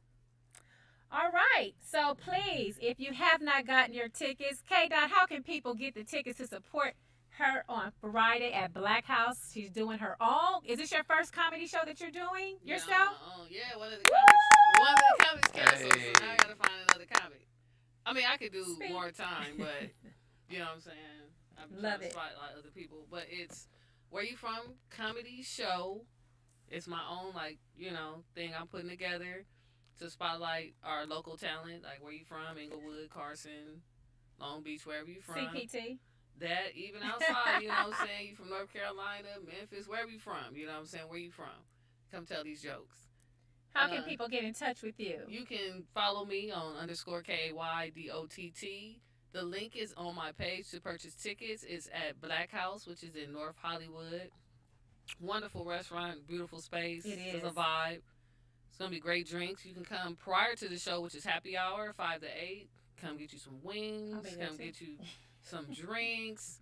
All right. So please, if you have not gotten your tickets, K. Dot, how can people get the tickets to support her on Friday at Black House? She's doing her own. Is this your first comedy show that you're doing yourself? Yeah, one of the comics canceled, so now I gotta find another comic. I mean, I could do more time, but you know what I'm saying? I'm trying to spotlight other people. But it's Where You From comedy show. It's my own, thing I'm putting together to spotlight our local talent, like where you from, Inglewood, Carson, Long Beach, wherever you from. CPT. That, even outside, you know what I'm saying? You from North Carolina, Memphis, wherever you from, you know what I'm saying? Where you from? Come tell these jokes. How can people get in touch with you? You can follow me on _KAYDOTT. The link is on my page to purchase tickets. It's at Black House, which is in North Hollywood. Wonderful restaurant, beautiful space. It is. It's a vibe. It's going to be great drinks. You can come prior to the show, which is happy hour, 5 to 8. Come get you some wings. Come get you some drinks.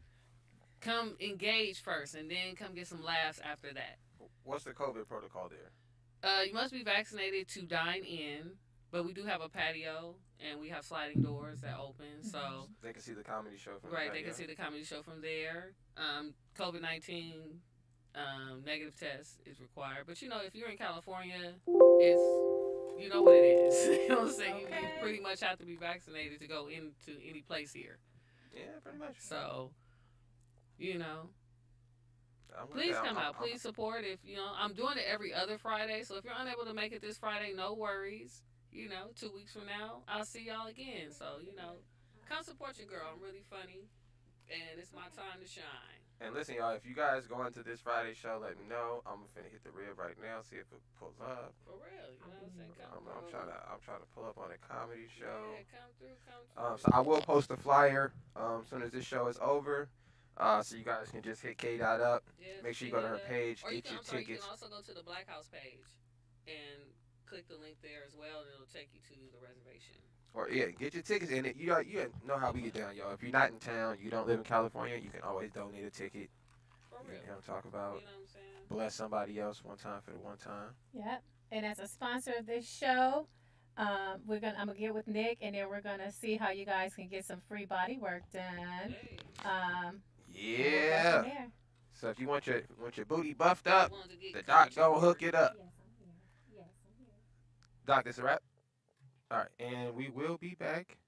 Come engage first, and then come get some laughs after that. What's the COVID protocol there? You must be vaccinated to dine in, but we do have a patio, and we have sliding doors that open, so they can see the comedy show from right. They can see the comedy show from there. COVID-19 negative test is required, but if you're in California, it's you know what it is. You know what I'm saying? Okay. You pretty much have to be vaccinated to go into any place here. Yeah, pretty much. So, please come out. Please support. If I'm doing it every other Friday. So if you're unable to make it this Friday, no worries. 2 weeks from now, I'll see y'all again. So come support your girl. I'm really funny. and it's my time to shine. And listen, y'all, if you guys go into this Friday show, let me know. I'm finna hit the rib right now, see if it pulls up. For real, you know what I'm saying? Come I'm through. I'm trying to pull up on a comedy show. Yeah, come through, come through. So I will post the flyer as soon as this show is over. So you guys can just hit K Dot up. Yeah, Make sure you hit go to her it up. page, Or get your you tickets. can also go to the Black House page and click the link there as well, and it'll take you to the reservation. Or yeah, get your tickets in it. You know how we get down, y'all. If you're not in town, you don't live in California, you can always donate a ticket. For real. You know, talk about You know what I'm saying? bless somebody else one time for the one time. Yep. And as a sponsor of this show, I'm gonna get with Nick, and then we're gonna see how you guys can get some free body work done. Hey. And we'll go Yeah. from there. So if you want your booty buffed up, I wanted to get the doc coaching gonna work. hook it up. Yes, I'm here. Yes, I'm here. Doc, this a wrap. All right, and we will be back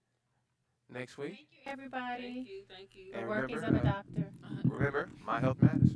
next week. Thank you, everybody. Thank you. And The workings of remember, a doctor. Remember, my health matters.